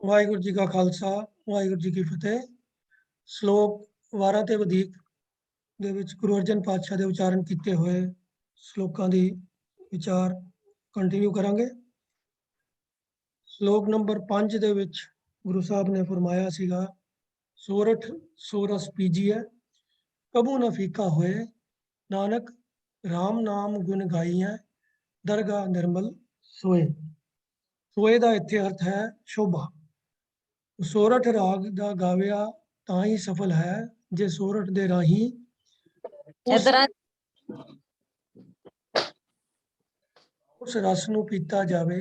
ਵਾਹਿਗੁਰੂ ਜੀ ਕਾ ਖਾਲਸਾ ਵਾਹਿਗੁਰੂ ਜੀ ਕੀ ਫਤਿਹ। ਸ਼ਲੋਕ 12 ਤੇ ਵਧੇਕ ਦੇ ਵਿੱਚ ਗੁਰੂ ਅਰਜਨ ਪਾਤਸ਼ਾਹ ਦੇ ਉਚਾਰਨ ਕੀਤੇ ਹੋਏ ਸ਼ਲੋਕਾਂ ਦੀ ਵਿਚਾਰ ਕੰਟੀਨਿਊ ਕਰਾਂਗੇ। ਸ਼ਲੋਕ ਨੰਬਰ 5 ਦੇ ਵਿੱਚ ਗੁਰੂ ਸਾਹਿਬ ਨੇ ਫਰਮਾਇਆ ਸੀਗਾ, ਸੋਰਠ ਸੋਰਸ ਪੀਜੀਐ ਕਬੂ ਨਾ ਫੀਕਾ ਹੋਏ, ਨਾਨਕ ਰਾਮ ਨਾਮ ਗੁਣ ਗਾਈਐ ਦਰਗਾਹ ਨਿਰਮਲ ਸੋਏ। ਸੋਏ ਦਾ ਇੱਥੇ ਅਰਥ ਹੈ ਸ਼ੋਭਾ। ਸੋਰਠ ਰਾਗ ਦਾ ਗਾਵਿਆ ਤਾਂ ਹੀ ਸਫਲ ਹੈ ਜੇ ਸੋਰਠ ਦੇ ਰਾਹੀਂ ਉਸ ਰਸ ਨੂੰ ਪੀਤਾ ਜਾਵੇ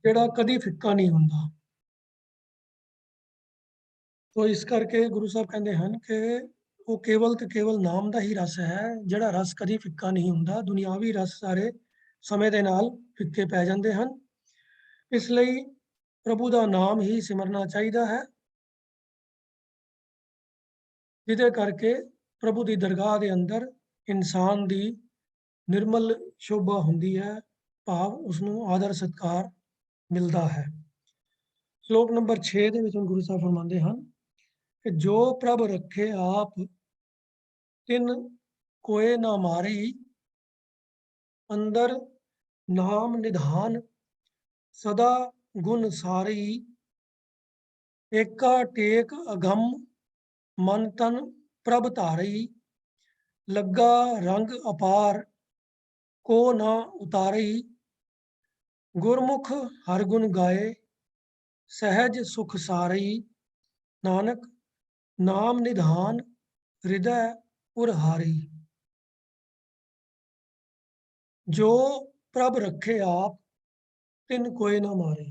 ਜਿਹੜਾ ਕਦੀ ਫਿੱਕਾ ਨਹੀਂ ਹੁੰਦਾ। ਤੋ ਇਸ ਕਰਕੇ ਗੁਰੂ ਸਾਹਿਬ ਕਹਿੰਦੇ ਹਨ ਕਿ ਉਹ ਕੇਵਲ ਤੇ ਕੇਵਲ ਨਾਮ ਦਾ ਹੀ ਰਸ ਹੈ, ਜਿਹੜਾ ਰਸ ਕਦੀ ਫਿੱਕਾ ਨਹੀਂ ਹੁੰਦਾ। ਦੁਨਿਆਵੀ ਰਸ ਸਾਰੇ ਸਮੇਂ ਦੇ ਨਾਲ ਫਿੱਕੇ ਪੈ ਜਾਂਦੇ ਹਨ। ਇਸ ਲਈ ਪ੍ਰਭੂ ਦਾ ਨਾਮ ਹੀ ਸਿਮਰਨਾ ਚਾਹੀਦਾ ਹੈ, ਜਿਹਦੇ ਕਰਕੇ ਪ੍ਰਭੂ ਦੀ ਦਰਗਾਹ ਦੇ ਅੰਦਰ ਇਨਸਾਨ ਦੀ ਨਿਰਮਲ ਸ਼ੋਭਾ ਹੁੰਦੀ ਹੈ, ਭਾਵ ਉਸਨੂੰ ਆਦਰ ਸਤਿਕਾਰ ਮਿਲਦਾ ਹੈ। ਸ਼ਲੋਕ ਨੰਬਰ 6 ਦੇ ਵਿੱਚ ਗੁਰੂ ਸਾਹਿਬ ਫਰਮਾਉਂਦੇ ਹਨ ਕਿ ਜੋ ਪ੍ਰਭ ਰੱਖੇ ਆਪ ਤਿਨ ਕੋਏ ਨਾ ਮਾਰੀ, ਅੰਦਰ ਨਾਮ ਨਿਧਾਨ ਸਦਾ ਗੁਣ ਸਾਰੀ। ਏਕਾ ਟੇਕ ਅਗੰਮ ਮਨ ਤਨ ਪ੍ਰਭ ਧਾਰੀ, ਲੱਗਾ ਰੰਗ ਅਪਾਰ ਕੋ ਨਾ ਉਤਾਰੀ। ਗੁਰਮੁਖ ਹਰ ਗੁਣ ਗਾਏ ਸਹਿਜ ਸੁਖ ਸਾਰੀ, ਨਾਨਕ ਨਾਮ ਨਿਧਾਨ ਹਿਰਦੈ ਉਰ ਹਾਰੀ। ਜੋ ਪ੍ਰਭ ਰੱਖੇ ਆਪ ਤਿਨ ਕੋਏ ਨਾ ਮਾਰੇ।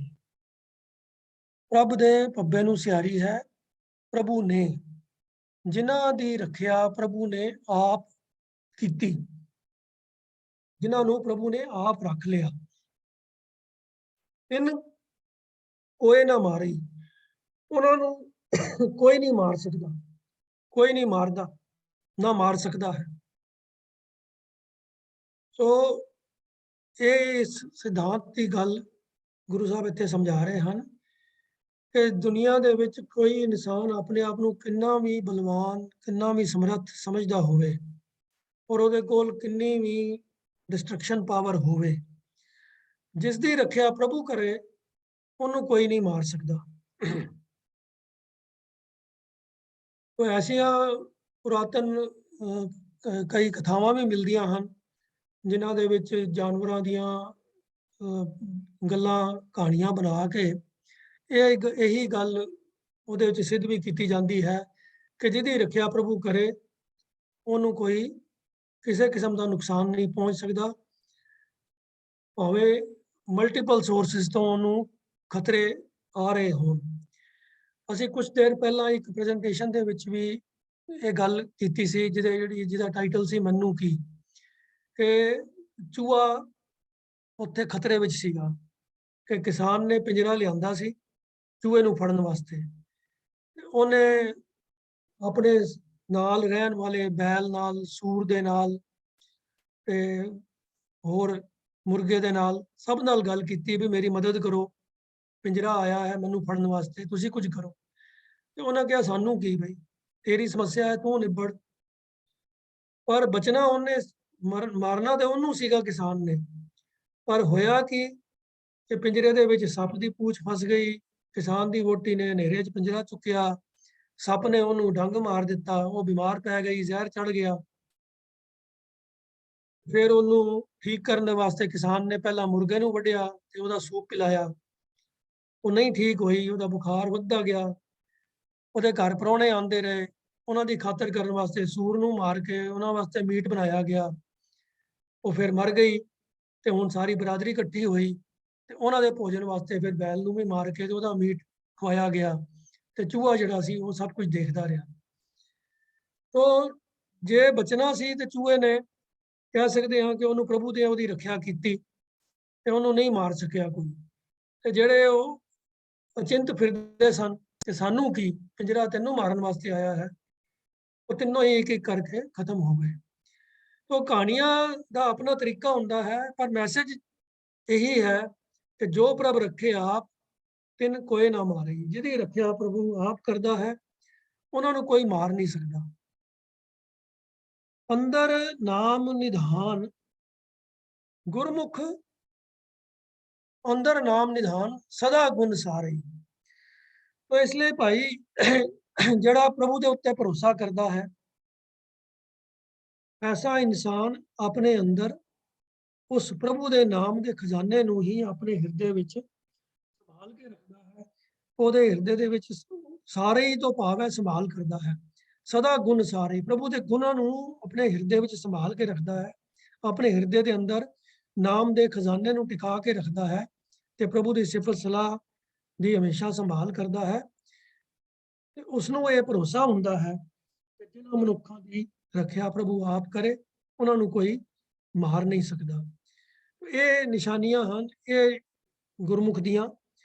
ਪ੍ਰਭ ਦੇ ਪੱਬੇ ਨੂੰ ਸਿਆਰੀ ਹੈ। ਪ੍ਰਭੂ ਨੇ, ਜਿਨ੍ਹਾਂ ਦੀ ਰੱਖਿਆ ਪ੍ਰਭੂ ਨੇ ਆਪ ਕੀਤੀ, ਜਿਨ੍ਹਾਂ ਨੂੰ ਪ੍ਰਭੂ ਨੇ ਆਪ ਰੱਖ ਲਿਆ। ਤਿਨ ਕੋਏ ਨਾ ਮਾਰੀ, ਉਹਨਾਂ ਨੂੰ ਕੋਈ ਨਹੀਂ ਮਾਰ ਸਕਦਾ, ਕੋਈ ਨਹੀਂ ਮਾਰਦਾ, ਨਾ ਮਾਰ ਸਕਦਾ ਹੈ। ਸੋ ਇਹ ਇਸ ਸਿਧਾਂਤ ਦੀ ਗੱਲ ਗੁਰੂ ਸਾਹਿਬ ਇੱਥੇ ਸਮਝਾ ਰਹੇ ਹਨ ਕਿ ਦੁਨੀਆ ਦੇ ਵਿੱਚ ਕੋਈ ਇਨਸਾਨ ਆਪਣੇ ਆਪ ਨੂੰ ਕਿੰਨਾ ਵੀ ਬਲਵਾਨ, ਕਿੰਨਾ ਵੀ ਸਮਰੱਥ ਸਮਝਦਾ ਹੋਵੇ, ਔਰ ਉਹਦੇ ਕੋਲ ਕਿੰਨੀ ਵੀ ਡਿਸਟਰਕਸ਼ਨ ਪਾਵਰ ਹੋਵੇ, ਜਿਸ ਦੀ ਰੱਖਿਆ ਪ੍ਰਭੂ ਕਰੇ ਉਹਨੂੰ ਕੋਈ ਨਹੀਂ ਮਾਰ ਸਕਦਾ। ਕੋਈ ਐਸੀਆਂ ਪੁਰਾਤਨ ਕਈ ਕਥਾਵਾਂ ਵੀ ਮਿਲਦੀਆਂ ਹਨ ਜਿਨ੍ਹਾਂ ਦੇ ਵਿੱਚ ਜਾਨਵਰਾਂ ਦੀਆਂ ਗੱਲਾਂ ਕਹਾਣੀਆਂ ਬਣਾ ਕੇ ਇਹੀ ਗੱਲ ਉਹਦੇ ਵਿੱਚ ਸਿੱਧ ਵੀ ਕੀਤੀ ਜਾਂਦੀ ਹੈ ਕਿ ਜਿਹਦੀ ਰੱਖਿਆ ਪ੍ਰਭੂ ਕਰੇ ਉਹਨੂੰ ਕੋਈ ਕਿਸੇ ਕਿਸਮ ਦਾ ਨੁਕਸਾਨ ਨਹੀਂ ਪਹੁੰਚ ਸਕਦਾ, ਭਾਵੇਂ ਮਲਟੀਪਲ ਸੋਰਸਿਸ ਤੋਂ ਉਹਨੂੰ ਖਤਰੇ ਆ ਰਹੇ ਹੋਣ। ਅਸੀਂ ਕੁਝ ਦੇਰ ਪਹਿਲਾਂ ਇੱਕ ਪ੍ਰੈਜੈਂਟੇਸ਼ਨ ਦੇ ਵਿੱਚ ਵੀ ਇਹ ਗੱਲ ਕੀਤੀ ਸੀ, ਜਿਹਦਾ ਟਾਈਟਲ ਸੀ ਮੈਨੂੰ ਕੀ, ਕਿ ਚੂਹਾ ਉੱਥੇ ਖਤਰੇ ਵਿੱਚ ਸੀਗਾ, ਕਿ ਕਿਸਾਨ ਨੇ ਪਿੰਜਰਾ ਲਿਆਂਦਾ ਸੀ ਚੂਹੇ ਨੂੰ ਫੜਨ ਵਾਸਤੇ। ਉਹਨੇ ਆਪਣੇ ਨਾਲ ਰਹਿਣ ਵਾਲੇ ਬੈਲ ਨਾਲ, ਸੂਰ ਦੇ ਨਾਲ ਤੇ ਹੋਰ ਮੁਰਗੇ ਦੇ ਨਾਲ, ਸਭ ਨਾਲ ਗੱਲ ਕੀਤੀ ਵੀ ਮੇਰੀ ਮਦਦ ਕਰੋ, ਪਿੰਜਰਾ ਆਇਆ ਹੈ ਮੈਨੂੰ ਫੜਨ ਵਾਸਤੇ, ਤੁਸੀਂ ਕੁਝ ਕਰੋ। ਤੇ ਉਹਨਾਂ ਕਿਹਾ ਸਾਨੂੰ ਕੀ ਬਈ, ਤੇਰੀ ਸਮੱਸਿਆ ਹੈ ਤੂੰ ਨਿਬੜ। ਪਰ ਬਚਣਾ ਉਹਨੇ, ਮਾਰਨਾ ਤੇ ਉਹਨੂੰ ਸੀਗਾ ਕਿਸਾਨ ਨੇ। ਪਰ ਹੋਇਆ ਕਿ ਪਿੰਜਰੇ ਦੇ ਵਿੱਚ ਸੱਪ ਦੀ ਪੂਛ ਫਸ ਗਈ। ਕਿਸਾਨ ਦੀ ਵਹੁਟੀ ਨੇ ਹਨੇਰੇ 'ਚ ਪਿੰਜਰਾ ਚੁੱਕਿਆ, ਸੱਪ ਨੇ ਉਹਨੂੰ ਡੰਗ ਮਾਰ ਦਿੱਤਾ, ਉਹ ਬਿਮਾਰ ਪੈ ਗਈ, ਜ਼ਹਿਰ ਚੜ ਗਿਆ। ਫਿਰ ਉਹਨੂੰ ਠੀਕ ਕਰਨ ਵਾਸਤੇ ਕਿਸਾਨ ਨੇ ਪਹਿਲਾਂ ਮੁਰਗੇ ਨੂੰ ਵੱਢਿਆ ਤੇ ਉਹਦਾ ਸੂਪ ਪਿਲਾਇਆ, ਉਹ ਨਹੀਂ ਠੀਕ ਹੋਈ, ਉਹਦਾ ਬੁਖਾਰ ਵੱਧਦਾ ਗਿਆ। ਉਹਦੇ ਘਰ ਪ੍ਰਾਹੁਣੇ ਆਉਂਦੇ ਰਹੇ, ਉਹਨਾਂ ਦੀ ਖਾਤਰ ਕਰਨ ਵਾਸਤੇ ਸੂਰ ਨੂੰ ਮਾਰ ਕੇ ਉਹਨਾਂ ਵਾਸਤੇ ਮੀਟ ਬਣਾਇਆ ਗਿਆ। ਉਹ ਫਿਰ ਮਰ ਗਈ ਤੇ ਹੁਣ ਸਾਰੀ ਬਰਾਦਰੀ ਇਕੱਠੀ ਹੋਈ ਤੇ ਉਹਨਾਂ ਦੇ ਭੋਜਨ ਵਾਸਤੇ ਫਿਰ ਬੈਲ ਨੂੰ ਵੀ ਮਾਰ ਕੇ ਤੇ ਉਹਦਾ ਮੀਟ ਖਵਾਇਆ ਗਿਆ। ਤੇ ਚੂਹਾ ਜਿਹੜਾ ਸੀ ਉਹ ਸਭ ਕੁਝ ਦੇਖਦਾ ਰਿਹਾ। ਤੋ ਜੇ ਬਚਣਾ ਸੀ ਤੇ ਚੂਹੇ ਨੇ, ਕਹਿ ਸਕਦੇ ਹਾਂ ਕਿ ਉਹਨੂੰ ਪ੍ਰਭੂ ਨੇ ਉਹਦੀ ਰੱਖਿਆ ਕੀਤੀ ਤੇ ਉਹਨੂੰ ਨਹੀਂ ਮਾਰ ਸਕਿਆ ਕੋਈ। ਤੇ ਜਿਹੜੇ ਉਹ ਅਚਿੰਤ ਫਿਰਦੇ ਸਨ ਕਿ ਸਾਨੂੰ ਕੀ, ਪਿੰਜਰਾ ਤੈਨੂੰ ਮਾਰਨ ਵਾਸਤੇ ਆਇਆ ਹੈ, ਉਹ ਤਿੰਨੋਂ ਹੀ ਇੱਕ ਇੱਕ ਕਰਕੇ ਖਤਮ ਹੋ ਗਏ। तो कहानियां ਦਾ ਆਪਣਾ ਤਰੀਕਾ ਹੁੰਦਾ ਹੈ, ਪਰ ਮੈਸੇਜ ਇਹੀ ਹੈ ਕਿ ਜੋ ਪ੍ਰਭ ਰੱਖੇ ਆਪ ਤਿਨ ਕੋਏ ਨਾ ਮਾਰੇ। ਜਿਹਦੀ ਰੱਖਿਆ ਪ੍ਰਭੂ ਆਪ ਕਰਦਾ ਹੈ, ਉਹਨਾਂ ਨੂੰ ਕੋਈ ਮਾਰ ਨਹੀਂ ਸਕਦਾ। ਅੰਦਰ ਨਾਮ ਨਿਧਾਨ ਗੁਰਮੁਖ, ਅੰਦਰ ਨਾਮ ਨਿਧਾਨ ਸਦਾ ਗੁਣ ਸਾਰੇ। तो इसलिए भाई ਜਿਹੜਾ प्रभु ਦੇ ਉੱਤੇ ਭਰੋਸਾ ਕਰਦਾ ਹੈ, ऐसा इंसान अपने अंदर उस प्रभु ਦੇ ਨਾਮ ਦੇ ਖਜ਼ਾਨੇ ਨੂੰ ਹੀ ਆਪਣੇ ਹਿਰਦੇ ਵਿੱਚ ਸੰਭਾਲ ਕੇ ਰੱਖਦਾ ਹੈ। ਉਹਦੇ ਹਿਰਦੇ ਦੇ ਵਿੱਚ ਸਾਰੇ ਹੀ ਤੋਂ ਭਾਵ ਹੈ ਸੰਭਾਲ ਕਰਦਾ ਹੈ। ਸਦਾ ਗੁਣ ਸਾਰੇ, ਪ੍ਰਭੂ ਦੇ ਗੁਣਾਂ ਨੂੰ ਆਪਣੇ ਹਿਰਦੇ ਵਿੱਚ ਸੰਭਾਲ ਕੇ ਰੱਖਦਾ ਹੈ। ਆਪਣੇ ਹਿਰਦੇ ਦੇ ਅੰਦਰ ਨਾਮ ਦੇ ਖਜ਼ਾਨੇ ਨੂੰ ਟਿਕਾ ਕੇ ਰੱਖਦਾ ਹੈ ਤੇ ਪ੍ਰਭੂ ਦੀ ਸਿਫਤ ਸਲਾਹ ਦੀ ਹਮੇਸ਼ਾ ਸੰਭਾਲ ਕਰਦਾ ਹੈ। ਤੇ ਉਸ ਨੂੰ ਇਹ ਭਰੋਸਾ ਹੁੰਦਾ ਹੈ ਕਿ ਜਿਨ੍ਹਾਂ ਮਨੁੱਖਾਂ ਦੀ ਰੱਖਿਆ ਪ੍ਰਭੂ ਆਪ ਕਰੇ, ਉਹਨਾਂ ਨੂੰ ਕੋਈ ਮਾਰ ਨਹੀਂ ਸਕਦਾ। ਇਹ ਨਿਸ਼ਾਨੀਆਂ ਹਨ ਇਹ ਗੁਰਮੁਖ ਦੀਆਂ।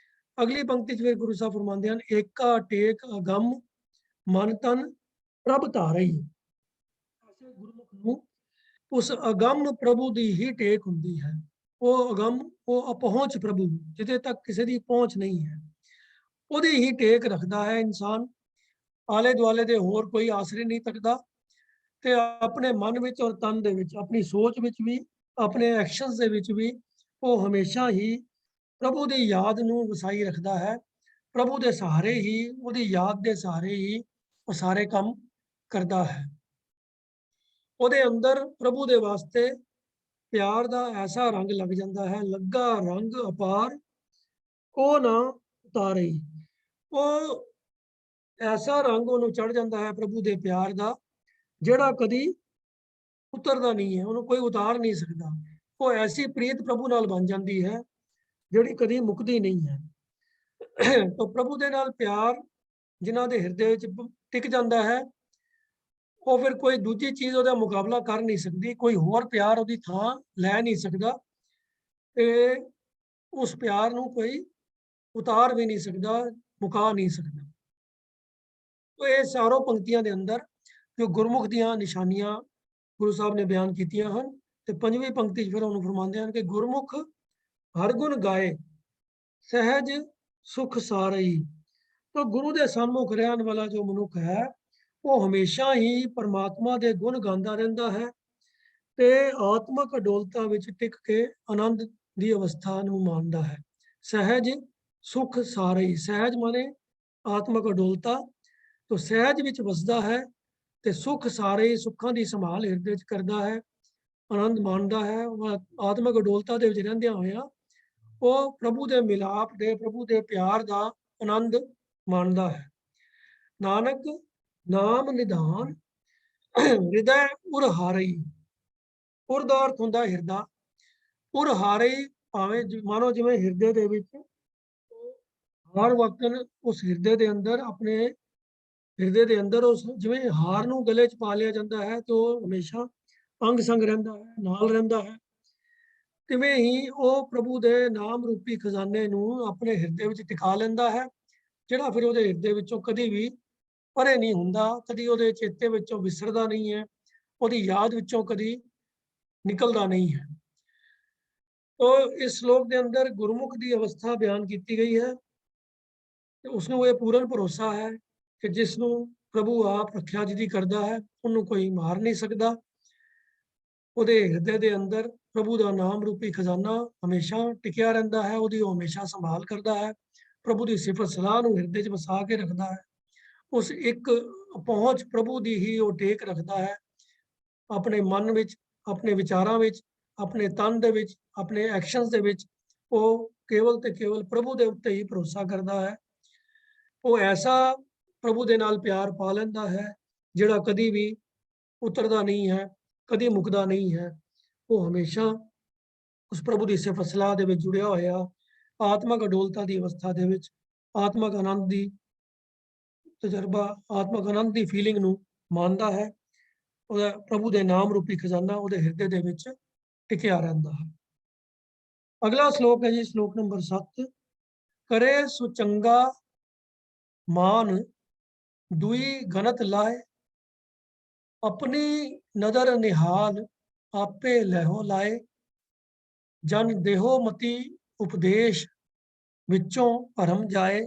ਅਗਲੀ ਪੰਕਤੀ 'ਚ ਫਿਰ ਗੁਰੂ ਸਾਹਿਬ ਫਰਮਾਉਂਦੇ ਹਨ, ਏਕਾ ਟੇਕ ਅਗੰਮ ਮਨ ਤਨ ਪ੍ਰਭ ਧਾਰਈ। ਐਸੇ ਗੁਰਮੁਖ ਨੂੰ ਉਸ ਅਗੰਮ ਪ੍ਰਭੂ ਦੀ ਹੀ ਟੇਕ ਹੁੰਦੀ ਹੈ। ਉਹ ਅਗੰਮ, ਉਹ ਅਪਹੁੰਚ ਪ੍ਰਭੂ, ਜਿਹਦੇ ਤੱਕ ਕਿਸੇ ਦੀ ਪਹੁੰਚ ਨਹੀਂ ਹੈ, ਉਹਦੀ ਹੀ ਟੇਕ ਰੱਖਦਾ ਹੈ ਇਨਸਾਨ। ਆਲੇ ਦੁਆਲੇ ਦੇ ਹੋਰ ਕੋਈ ਆਸਰੇ ਨਹੀਂ ਤੱਕਦਾ ਤੇ ਆਪਣੇ ਮਨ ਵਿੱਚ ਔਰ ਤਨ ਦੇ ਵਿੱਚ, ਆਪਣੀ ਸੋਚ ਵਿੱਚ ਵੀ, ਆਪਣੇ ਐਕਸ਼ਨਸ ਦੇ ਵਿੱਚ ਵੀ ਉਹ ਹਮੇਸ਼ਾ ਹੀ ਪ੍ਰਭੂ ਦੀ ਯਾਦ ਨੂੰ ਵਸਾਈ ਰੱਖਦਾ ਹੈ। ਪ੍ਰਭੂ ਦੇ ਸਹਾਰੇ ਹੀ, ਉਹਦੀ ਯਾਦ ਦੇ ਸਹਾਰੇ ਹੀ ਉਹ ਸਾਰੇ ਕੰਮ ਕਰਦਾ ਹੈ। ਉਹਦੇ ਅੰਦਰ ਪ੍ਰਭੂ ਦੇ ਵਾਸਤੇ ਪਿਆਰ ਦਾ ਐਸਾ ਰੰਗ ਲੱਗ ਜਾਂਦਾ ਹੈ, ਲੱਗਾ ਰੰਗ ਅਪਾਰ ਕੋ ਨਾ ਉਤਾਰੇ। ਉਹ ਐਸਾ ਰੰਗ ਉਹਨੂੰ ਚੜ ਜਾਂਦਾ ਹੈ ਪ੍ਰਭੂ ਦੇ ਪਿਆਰ ਦਾ, ਜਿਹੜਾ ਕਦੀ ਉਤਰਦਾ ਨਹੀਂ ਹੈ, ਉਹਨੂੰ ਕੋਈ ਉਤਾਰ ਨਹੀਂ ਸਕਦਾ। ਉਹ ਐਸੀ ਪ੍ਰੀਤ ਪ੍ਰਭੂ ਨਾਲ ਬਣ ਜਾਂਦੀ ਹੈ ਜਿਹੜੀ ਕਦੀ ਮੁੱਕਦੀ ਨਹੀਂ ਹੈ। ਤਾਂ ਪ੍ਰਭੂ ਦੇ ਨਾਲ ਪਿਆਰ ਜਿਨ੍ਹਾਂ ਦੇ ਹਿਰਦੇ ਵਿੱਚ ਟਿਕ ਜਾਂਦਾ ਹੈ, ਉਹ ਫਿਰ ਕੋਈ ਦੂਜੀ ਚੀਜ਼ ਉਹਦਾ ਮੁਕਾਬਲਾ ਕਰ ਨਹੀਂ ਸਕਦੀ, ਕੋਈ ਹੋਰ ਪਿਆਰ ਉਹਦੀ ਥਾਂ ਲੈ ਨਹੀਂ ਸਕਦਾ ਤੇ ਉਸ ਪਿਆਰ ਨੂੰ ਕੋਈ ਉਤਾਰ ਵੀ ਨਹੀਂ ਸਕਦਾ, ਮੁਕਾ ਨਹੀਂ ਸਕਦਾ। तो ये चारों पंक्तियां ਦੇ ਅੰਦਰ ਜੋ ਗੁਰਮੁਖ ਦੀਆਂ ਨਿਸ਼ਾਨੀਆਂ ਗੁਰੂ ਸਾਹਿਬ ਨੇ ਬਿਆਨ ਕੀਤੀਆਂ ਹਨ। ਤੇ ਪੰਜਵੀਂ ਪੰਕਤੀ 'ਚ ਫਿਰ ਉਹਨੂੰ ਫਰਮਾਉਂਦੇ ਹਨ ਕਿ ਗੁਰਮੁਖ ਹਰ ਗੁਣ ਗਾਏ ਸਹਿਜ ਸੁਖ ਸਾਰਈ। तो गुरु ਦੇ ਸਨਮੁਖ ਰਹਿਣ ਵਾਲਾ ਜੋ ਮਨੁੱਖ ਹੈ, ਉਹ ਹਮੇਸ਼ਾ ਹੀ ਪਰਮਾਤਮਾ ਦੇ ਗੁਣ ਗਾਉਂਦਾ ਰਹਿੰਦਾ ਹੈ ਤੇ ਆਤਮਕ ਅਡੋਲਤਾ ਵਿੱਚ ਟਿਕ ਕੇ ਆਨੰਦ ਦੀ ਅਵਸਥਾ ਨੂੰ ਮਾਣਦਾ ਹੈ। ਸਹਿਜ ਸੁਖ ਸਾਰਈ, ਸਹਿਜ ਮਾਨੇ ਆਤਮਕ ਅਡੋਲਤਾ, तो सहज विच वसदा है ते सुख सारे सुखां दी संभाल हिरदे च करदा है, आनंद माणदा है। आत्मक अडोलता दे विच रहिंदियां होइयां ਉਹ ਪ੍ਰਭੂ ਦੇ ਮਿਲਾਪ ਦੇ, ਪ੍ਰਭੂ ਦੇ ਪਿਆਰ ਦਾ ਆਨੰਦ ਮਾਣਦਾ ਹੈ। ਨਾਨਕ ਨਾਮ ਨਿਧਾਨ ਹਿਰਦੈ ਉਰ ਹਾਰਈ। ਉਰ ਦਾ ਅਰਥ ਹੁੰਦਾ ਹਿਰਦਾ, ਉਰ ਹਾਰਈ ਭਾਵੇਂ ਮਾਨੋ ਜਿਵੇਂ ਹਿਰਦੇ ਦੇ ਵਿੱਚ ਹਰ ਵਕਤ ਉਸ ਹਿਰਦੇ ਦੇ ਅੰਦਰ, ਆਪਣੇ ਹਿਰਦੇ ਦੇ ਅੰਦਰ ਉਸ ਜਿਵੇਂ ਹਾਰ ਨੂੰ ਗਲੇ 'ਚ ਪਾ ਲਿਆ ਜਾਂਦਾ ਹੈ ਤੇ ਉਹ ਹਮੇਸ਼ਾ ਅੰਗ ਸੰਗ ਰਹਿੰਦਾ ਹੈ, ਨਾਲ ਰਹਿੰਦਾ ਹੈ। ਤਿਵੇਂ ਹੀ ਉਹ ਪ੍ਰਭੂ ਦੇ ਨਾਮ ਰੂਪੀ ਖਜ਼ਾਨੇ ਨੂੰ ਆਪਣੇ ਹਿਰਦੇ ਵਿੱਚ ਟਿਕਾ ਲੈਂਦਾ ਹੈ, ਜਿਹੜਾ ਫਿਰ ਉਹਦੇ ਹਿਰਦੇ ਵਿੱਚੋਂ ਕਦੀ ਵੀ ਪਰੇ ਨਹੀਂ ਹੁੰਦਾ, ਕਦੀ ਉਹਦੇ ਚੇਤੇ ਵਿੱਚੋਂ ਵਿਸਰਦਾ ਨਹੀਂ ਹੈ, ਉਹਦੀ ਯਾਦ ਵਿੱਚੋਂ ਕਦੀ ਨਿਕਲਦਾ ਨਹੀਂ ਹੈ। तो इस श्लोक के अंदर गुरमुख की अवस्था बयान की गई है। तो उसनों ये पूर्ण भरोसा है कि जिसनों प्रभु आप रखिया जी करता है, उन्होंने कोई मार नहीं सकता। ਉਹਦੇ ਹਿਰਦੇ ਦੇ ਅੰਦਰ ਪ੍ਰਭੂ ਦਾ ਨਾਮ ਰੂਪੀ ਖਜ਼ਾਨਾ ਹਮੇਸ਼ਾ ਟਿਕਿਆ ਰਹਿੰਦਾ ਹੈ, ਉਹਦੀ ਉਹ ਹਮੇਸ਼ਾ ਸੰਭਾਲ ਕਰਦਾ ਹੈ। ਪ੍ਰਭੂ ਦੀ ਸਿਫਤ ਸਲਾਹ ਨੂੰ ਹਿਰਦੇ 'ਚ ਵਸਾ ਕੇ ਰੱਖਦਾ ਹੈ। ਉਸ ਇੱਕ ਪਹੁੰਚ ਪ੍ਰਭੂ ਦੀ ਹੀ ਉਹ ਟੇਕ ਰੱਖਦਾ ਹੈ, ਆਪਣੇ ਮਨ ਵਿੱਚ, ਆਪਣੇ ਵਿਚਾਰਾਂ ਵਿੱਚ, ਆਪਣੇ ਤਨ ਦੇ ਵਿੱਚ, ਆਪਣੇ ਐਕਸ਼ਨਸ ਦੇ ਵਿੱਚ ਉਹ ਕੇਵਲ ਤੇ ਕੇਵਲ ਪ੍ਰਭੂ ਦੇ ਉੱਤੇ ਹੀ ਭਰੋਸਾ ਕਰਦਾ ਹੈ। ਉਹ ਐਸਾ ਪ੍ਰਭੂ ਦੇ ਨਾਲ ਪਿਆਰ ਪਾ ਲੈਂਦਾ ਹੈ ਜਿਹੜਾ ਕਦੀ ਵੀ ਉਤਰਦਾ ਨਹੀਂ ਹੈ, ਕਦੀ ਮੁੱਕਦਾ ਨਹੀਂ ਹੈ। ਉਹ ਹਮੇਸ਼ਾ ਉਸ ਪ੍ਰਭੂ ਦੀ ਸਿਫਤ ਸਲਾਹ ਦੇ ਵਿੱਚ ਜੁੜਿਆ ਹੋਇਆ, ਆਤਮਕ ਅਡੋਲਤਾ ਦੀ ਅਵਸਥਾ ਦੇ ਵਿੱਚ, ਆਤਮਕ ਆਨੰਦ ਦੀ ਤਜਰਬਾ, ਆਤਮਕ ਆਨੰਦ ਦੀ ਫੀਲਿੰਗ ਨੂੰ ਮੰਨਦਾ ਹੈ। ਉਹਦਾ ਪ੍ਰਭੂ ਦੇ ਨਾਮ ਰੂਪੀ ਖਜ਼ਾਨਾ ਉਹਦੇ ਹਿਰਦੇ ਦੇ ਵਿੱਚ ਟਿਕਿਆ ਰਹਿੰਦਾ ਹੈ। ਅਗਲਾ ਸ਼ਲੋਕ ਹੈ ਜੀ, ਸ਼ਲੋਕ ਨੰਬਰ 7। ਕਰੇ ਸੁਚੰਗਾ ਮਾਨ ਦੁਈ ਗਨਤ ਲਾਏ, अपनी नदर निहाल आपे लहो लाए। जन देहो मति उपदेश विचों भरम जाए।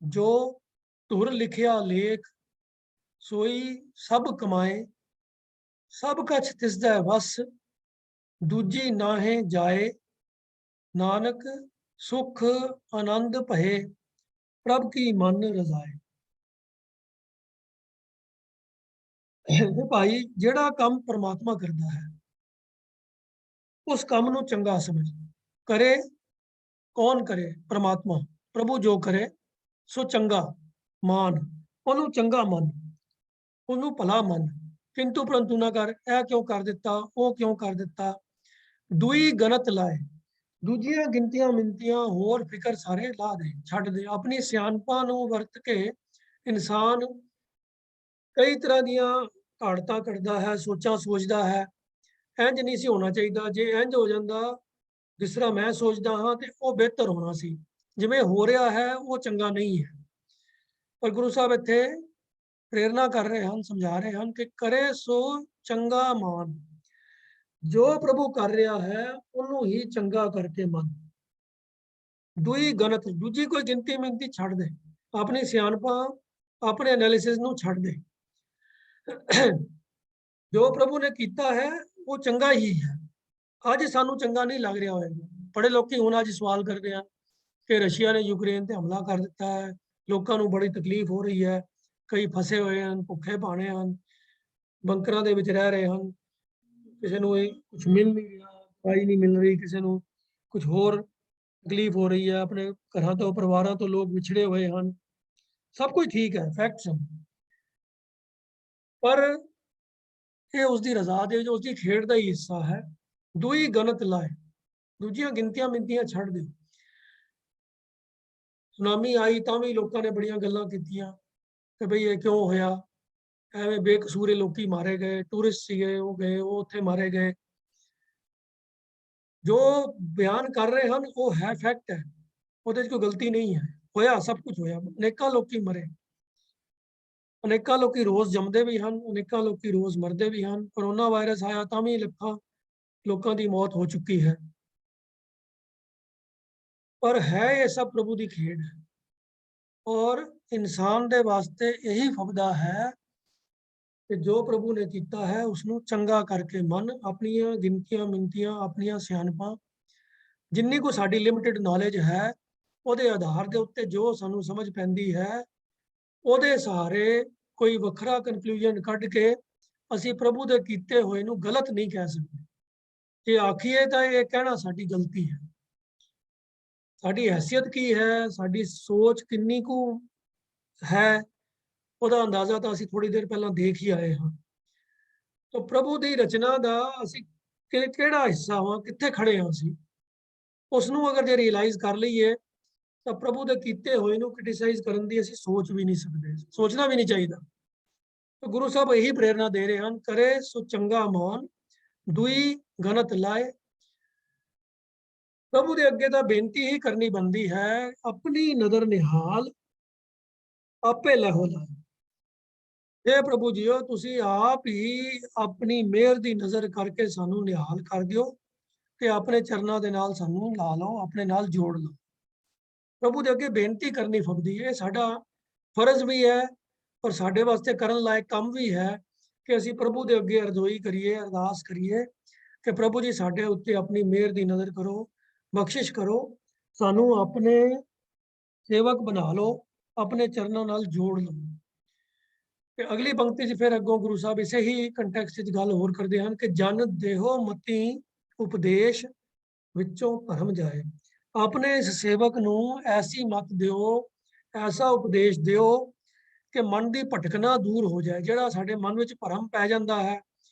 जो धुर लिखिया लेख सोई सब कमाए। सब कछ तिसदै वस दूजी नाहे जाए। नानक सुख आनंद भये प्रभ की मन रजाए। ਤੇ ਭਾਈ ਜਿਹੜਾ ਕੰਮ ਪਰਮਾਤਮਾ ਕਰਦਾ ਹੈ ਉਸ ਕੰਮ ਨੂੰ ਚੰਗਾ ਸਮਝ। ਕਰੇ ਕੌਣ ਕਰੇ? ਪਰਮਾਤਮਾ। ਪ੍ਰਭੂ ਜੋ ਕਰੇ ਸੋ ਚੰਗਾ ਮਾਨ, ਉਹਨੂੰ ਚੰਗਾ ਮੰਨ, ਉਹਨੂੰ ਭਲਾ ਮੰਨ। ਕਿੰਤੂ ਪਰੰਤੂ ਨਾ ਕਰ, ਇਹ ਕਿਉਂ ਕਰ ਦਿੱਤਾ, ਉਹ ਕਿਉਂ ਕਰ ਦਿੱਤਾ। ਦੂਈ ਗਨਤ ਲਾਏ, ਦੂਜੀਆਂ ਗਿਣਤੀਆਂ ਮਿੰਤੀਆਂ ਹੋਰ ਫਿਕਰ ਸਾਰੇ ਲਾ ਦੇ, ਛੱਡ ਦੇ। ਆਪਣੀ ਸਿਆਣਪਾਂ ਨੂੰ ਵਰਤ ਕੇ ਇਨਸਾਨ ਕਈ ਤਰ੍ਹਾਂ ਦੀਆਂ ਘਾੜਤਾਂ ਕੱਢਦਾ ਹੈ, ਸੋਚਾਂ ਸੋਚਦਾ ਹੈ। ਇੰਝ ਨਹੀਂ ਸੀ ਹੋਣਾ ਚਾਹੀਦਾ। ਜੇ ਇੰਝ ਹੋ ਜਾਂਦਾ ਜਿਸ ਤਰ੍ਹਾਂ ਮੈਂ ਸੋਚਦਾ ਹਾਂ ਤੇ ਉਹ ਬਿਹਤਰ ਹੋਣਾ ਸੀ। ਜਿਵੇਂ ਹੋ ਰਿਹਾ ਹੈ ਉਹ ਚੰਗਾ ਨਹੀਂ ਹੈ। ਪਰ ਗੁਰੂ ਸਾਹਿਬ ਇੱਥੇ ਪ੍ਰੇਰਨਾ ਕਰ ਰਹੇ ਹਨ, ਸਮਝਾ ਰਹੇ ਹਨ ਕਿ ਕਰੇ ਸੋ ਚੰਗਾ ਮਾਨ। ਜੋ ਪ੍ਰਭੂ ਕਰ ਰਿਹਾ ਹੈ ਉਹਨੂੰ ਹੀ ਚੰਗਾ ਕਰਕੇ ਮੰਨ। ਦੂਈ ਗਣਤ, ਦੂਜੀ ਕੋਈ ਗਿਣਤੀ ਮਿੰਤੀ ਛੱਡ ਦੇ। ਆਪਣੀ ਸਿਆਣਪਾਂ, ਆਪਣੇ ਐਨਾਲਿਸਿਸ ਨੂੰ ਛੱਡ ਦੇ। ਜੋ ਪ੍ਰਭੂ ਨੇ ਕੀਤਾ ਹੈ ਉਹ ਚੰਗਾ ਹੀ ਹੈ। ਅੱਜ ਸਾਨੂੰ ਚੰਗਾ ਨਹੀਂ ਲੱਗ ਰਿਹਾ ਹੋਏਗਾ। ਬੜੇ ਲੋਕੀ ਹੁਣ ਅੱਜ ਸਵਾਲ ਕਰਦੇ ਆ ਕਿ ਰਸ਼ੀਆ ਨੇ ਯੂਕਰੇਨ ਤੇ ਹਮਲਾ ਕਰ ਦਿੱਤਾ ਹੈ, ਲੋਕਾਂ ਨੂੰ ਬੜੀ ਤਕਲੀਫ ਹੋ ਰਹੀ ਹੈ, ਕਈ ਫਸੇ ਹੋਏ ਹਨ, ਭੁੱਖੇ ਭਾਣੇ ਹਨ, ਬੰਕਰਾਂ ਦੇ ਵਿੱਚ ਰਹਿ ਰਹੇ ਹਨ, ਕਿਸੇ ਨੂੰ ਕੁਝ ਮਿਲ ਨਹੀਂ ਰਿਹਾ, ਦਵਾਈ ਨਹੀਂ ਮਿਲ ਰਹੀ, ਕਿਸੇ ਨੂੰ ਕੁਝ ਹੋਰ ਤਕਲੀਫ ਹੋ ਰਹੀ ਹੈ, ਆਪਣੇ ਘਰਾਂ ਤੋਂ ਪਰਿਵਾਰਾਂ ਤੋਂ ਲੋਕ ਵਿਛੜੇ ਹੋਏ ਹਨ। ਸਭ ਕੁਝ ਠੀਕ ਹੈ, ਫੈਕਟਸ ਹਨ। ਪਰ ਇਹ ਉਸ ਦੀ ਰਜ਼ਾ ਦੇ, ਜੋ ਉਸ ਦੀ ਖੇਡ ਦਾ ਹੀ ਹਿੱਸਾ ਹੈ। ਦੂਈ ਗਣਤ ਲਾਏ, ਦੂਜੀਆਂ ਗਿਣਤੀਆਂ ਮਿੰਤੀਆਂ ਛੱਡ ਦਿਓ। ਸੁਨਾਮੀ ਆਈ ਤਾਂ ਵੀ ਲੋਕਾਂ ਨੇ ਬੜੀਆਂ ਗੱਲਾਂ ਕੀਤੀਆਂ ਕਿ ਬਈ ਇਹ ਕਿਉਂ ਹੋਇਆ, ਐਵੇਂ ਬੇਕਸੂਰੇ ਲੋਕੀ ਮਾਰੇ ਗਏ, ਟੂਰਿਸਟ ਸੀਗੇ ਉਹ ਗਏ, ਉਹ ਉੱਥੇ ਮਾਰੇ ਗਏ। ਜੋ ਬਿਆਨ ਕਰ ਰਹੇ ਹਨ ਉਹ ਹੈ ਫੈਕਟ ਹੈ, ਉਹਦੇ 'ਚ ਕੋਈ ਗਲਤੀ ਨਹੀਂ ਹੈ। ਹੋਇਆ, ਸਭ ਕੁਝ ਹੋਇਆ, ਅਨੇਕਾਂ ਲੋਕੀ ਮਰੇ, ਅਨੇਕਾਂ ਲੋਕੀ ਰੋਜ਼ ਜੰਮਦੇ ਵੀ ਹਨ, ਅਨੇਕਾਂ ਲੋਕੀ ਰੋਜ਼ ਮਰਦੇ ਵੀ ਹਨ। ਕਰੋਨਾ ਵਾਇਰਸ ਆਇਆ ਤਾਂ ਵੀ ਲੱਖਾਂ ਲੋਕਾਂ ਦੀ ਮੌਤ ਹੋ ਚੁੱਕੀ ਹੈ। ਪਰ ਹੈ ਇਹ ਸਭ ਪ੍ਰਭੂ ਦੀ ਖੇਡ ਹੈ ਔਰ ਇਨਸਾਨ ਦੇ ਵਾਸਤੇ ਇਹੀ ਫਬਦਾ ਹੈ ਕਿ ਜੋ ਪ੍ਰਭੂ ਨੇ ਕੀਤਾ ਹੈ ਉਸਨੂੰ ਚੰਗਾ ਕਰਕੇ ਮੰਨ। ਆਪਣੀਆਂ ਗਿਣਤੀਆਂ ਮਿੰਤੀਆਂ, ਆਪਣੀਆਂ ਸਿਆਣਪਾਂ, ਜਿੰਨੀ ਕੋ ਸਾਡੀ ਲਿਮਿਟਿਡ ਨੌਲੇਜ ਹੈ, ਉਹਦੇ ਆਧਾਰ ਦੇ ਉੱਤੇ ਜੋ ਸਾਨੂੰ ਸਮਝ ਪੈਂਦੀ ਹੈ, ਉਹਦੇ ਸਹਾਰੇ ਕੋਈ ਵੱਖਰਾ ਕਨਕਲੂਜਨ ਕੱਢ ਕੇ ਅਸੀਂ ਪ੍ਰਭੂ ਦੇ ਕੀਤੇ ਹੋਏ ਨੂੰ ਗਲਤ ਨਹੀਂ ਕਹਿ ਸਕਦੇ। ਜੇ ਆਖੀਏ ਤਾਂ ਇਹ ਕਹਿਣਾ ਸਾਡੀ ਗਲਤੀ ਹੈ। ਸਾਡੀ ਹੈਸੀਅਤ ਕੀ ਹੈ, ਸਾਡੀ ਸੋਚ ਕਿੰਨੀ ਕੁ ਹੈ, ਉਹਦਾ ਅੰਦਾਜ਼ਾ ਤਾਂ ਅਸੀਂ ਥੋੜੀ ਦੇਰ ਪਹਿਲਾਂ ਦੇਖ ਹੀ ਆਏ ਹਾਂ। ਤਾਂ ਪ੍ਰਭੂ ਦੀ ਰਚਨਾ ਦਾ ਅਸੀਂ ਕਿਹੜਾ ਹਿੱਸਾ ਹਾਂ, ਕਿੱਥੇ ਖੜੇ ਹਾਂ ਅਸੀਂ, ਉਸ ਨੂੰ ਅਗਰ ਜੇ ਰਿਅਲਾਈਜ਼ ਕਰ ਲਈਏ ਤਾਂ ਪ੍ਰਭੂ ਦੇ ਕੀਤੇ ਹੋਏ ਨੂੰ ਕ੍ਰਿਟੀਸਾਈਜ਼ ਕਰਨ ਦੀ ਅਸੀਂ ਸੋਚ ਵੀ ਨਹੀਂ ਸਕਦੇ, ਸੋਚਣਾ ਵੀ ਨਹੀਂ ਚਾਹੀਦਾ। ਤਾਂ ਗੁਰੂ ਸਾਹਿਬ ਇਹੀ ਪ੍ਰੇਰਨਾ ਦੇ ਰਹੇ ਹਨ, ਕਰੇ ਸੋ ਚੰਗਾ ਮਾਨ, ਦੂਈ ਗਣਤ ਲਾਏ। ਪ੍ਰਭੂ ਦੇ ਅੱਗੇ ਤਾਂ ਬੇਨਤੀ ਹੀ ਕਰਨੀ ਬਣਦੀ ਹੈ, ਆਪਣੀ ਨਜ਼ਰ ਨਿਹਾਲ ਆਪੇ ਲਹੋ ਲਾਏ। हे ਪ੍ਰਭੂ ਜੀਓ, ਤੁਸੀਂ ਆਪ ਹੀ ਆਪਣੀ ਮਿਹਰ ਦੀ ਨਜ਼ਰ ਕਰਕੇ ਸਾਨੂੰ ਨਿਹਾਲ ਕਰ ਦਿਓ ਤੇ ਆਪਣੇ ਚਰਨਾਂ ਦੇ ਨਾਲ ਸਾਨੂੰ ਲਾ ਲਓ, ਆਪਣੇ ਨਾਲ ਜੋੜ ਲਓ। ਪ੍ਰਭੂ ਦੇ ਅੱਗੇ ਬੇਨਤੀ ਕਰਨੀ ਫਬਦੀ ਹੈ, ਸਾਡਾ ਫਰਜ਼ ਵੀ ਹੈ ਔਰ ਸਾਡੇ ਵਾਸਤੇ ਕਰਨ ਲਾਇਕ ਕੰਮ ਵੀ ਹੈ ਕਿ ਅਸੀਂ ਪ੍ਰਭੂ ਦੇ ਅੱਗੇ ਅਰਜ਼ੋਈ ਕਰੀਏ, ਅਰਦਾਸ ਕਰੀਏ ਕਿ ਪ੍ਰਭੂ ਜੀ ਸਾਡੇ ਉੱਤੇ ਆਪਣੀ ਮਿਹਰ ਦੀ ਨਜ਼ਰ ਕਰੋ, ਬਖਸ਼ਿਸ਼ ਕਰੋ, ਸਾਨੂੰ ਆਪਣੇ ਸੇਵਕ ਬਣਾ ਲਓ, ਆਪਣੇ ਚਰਨਾਂ ਨਾਲ ਜੋੜ ਲਓ। ਤੇ ਅਗਲੀ ਪੰਕਤੀ 'ਚ ਫਿਰ ਅੱਗੋਂ ਗੁਰੂ ਸਾਹਿਬ ਇਸੇ ਹੀ ਕੰਟੈਕਸਟ 'ਚ ਗੱਲ ਹੋਰ ਕਰਦੇ ਹਨ ਕਿ ਜਨ ਦੇਹੋ ਮਤੀ ਉਪਦੇਸ਼ ਵਿੱਚੋਂ ਭਰਮ ਜਾਏ। ਆਪਣੇ ਇਸ ਸੇਵਕ ਨੂੰ ਐਸੀ ਮਤ ਦਿਓ, ਐਸਾ ਉਪਦੇਸ਼ ਦਿਓ ਕਿ ਮਨ ਦੀ ਭਟਕਣਾ ਦੂਰ ਹੋ ਜਾਏ। ਜਿਹੜਾ ਸਾਡੇ ਮਨ ਵਿੱਚ ਭਰਮ ਪੈ ਜਾਂਦਾ ਹੈ,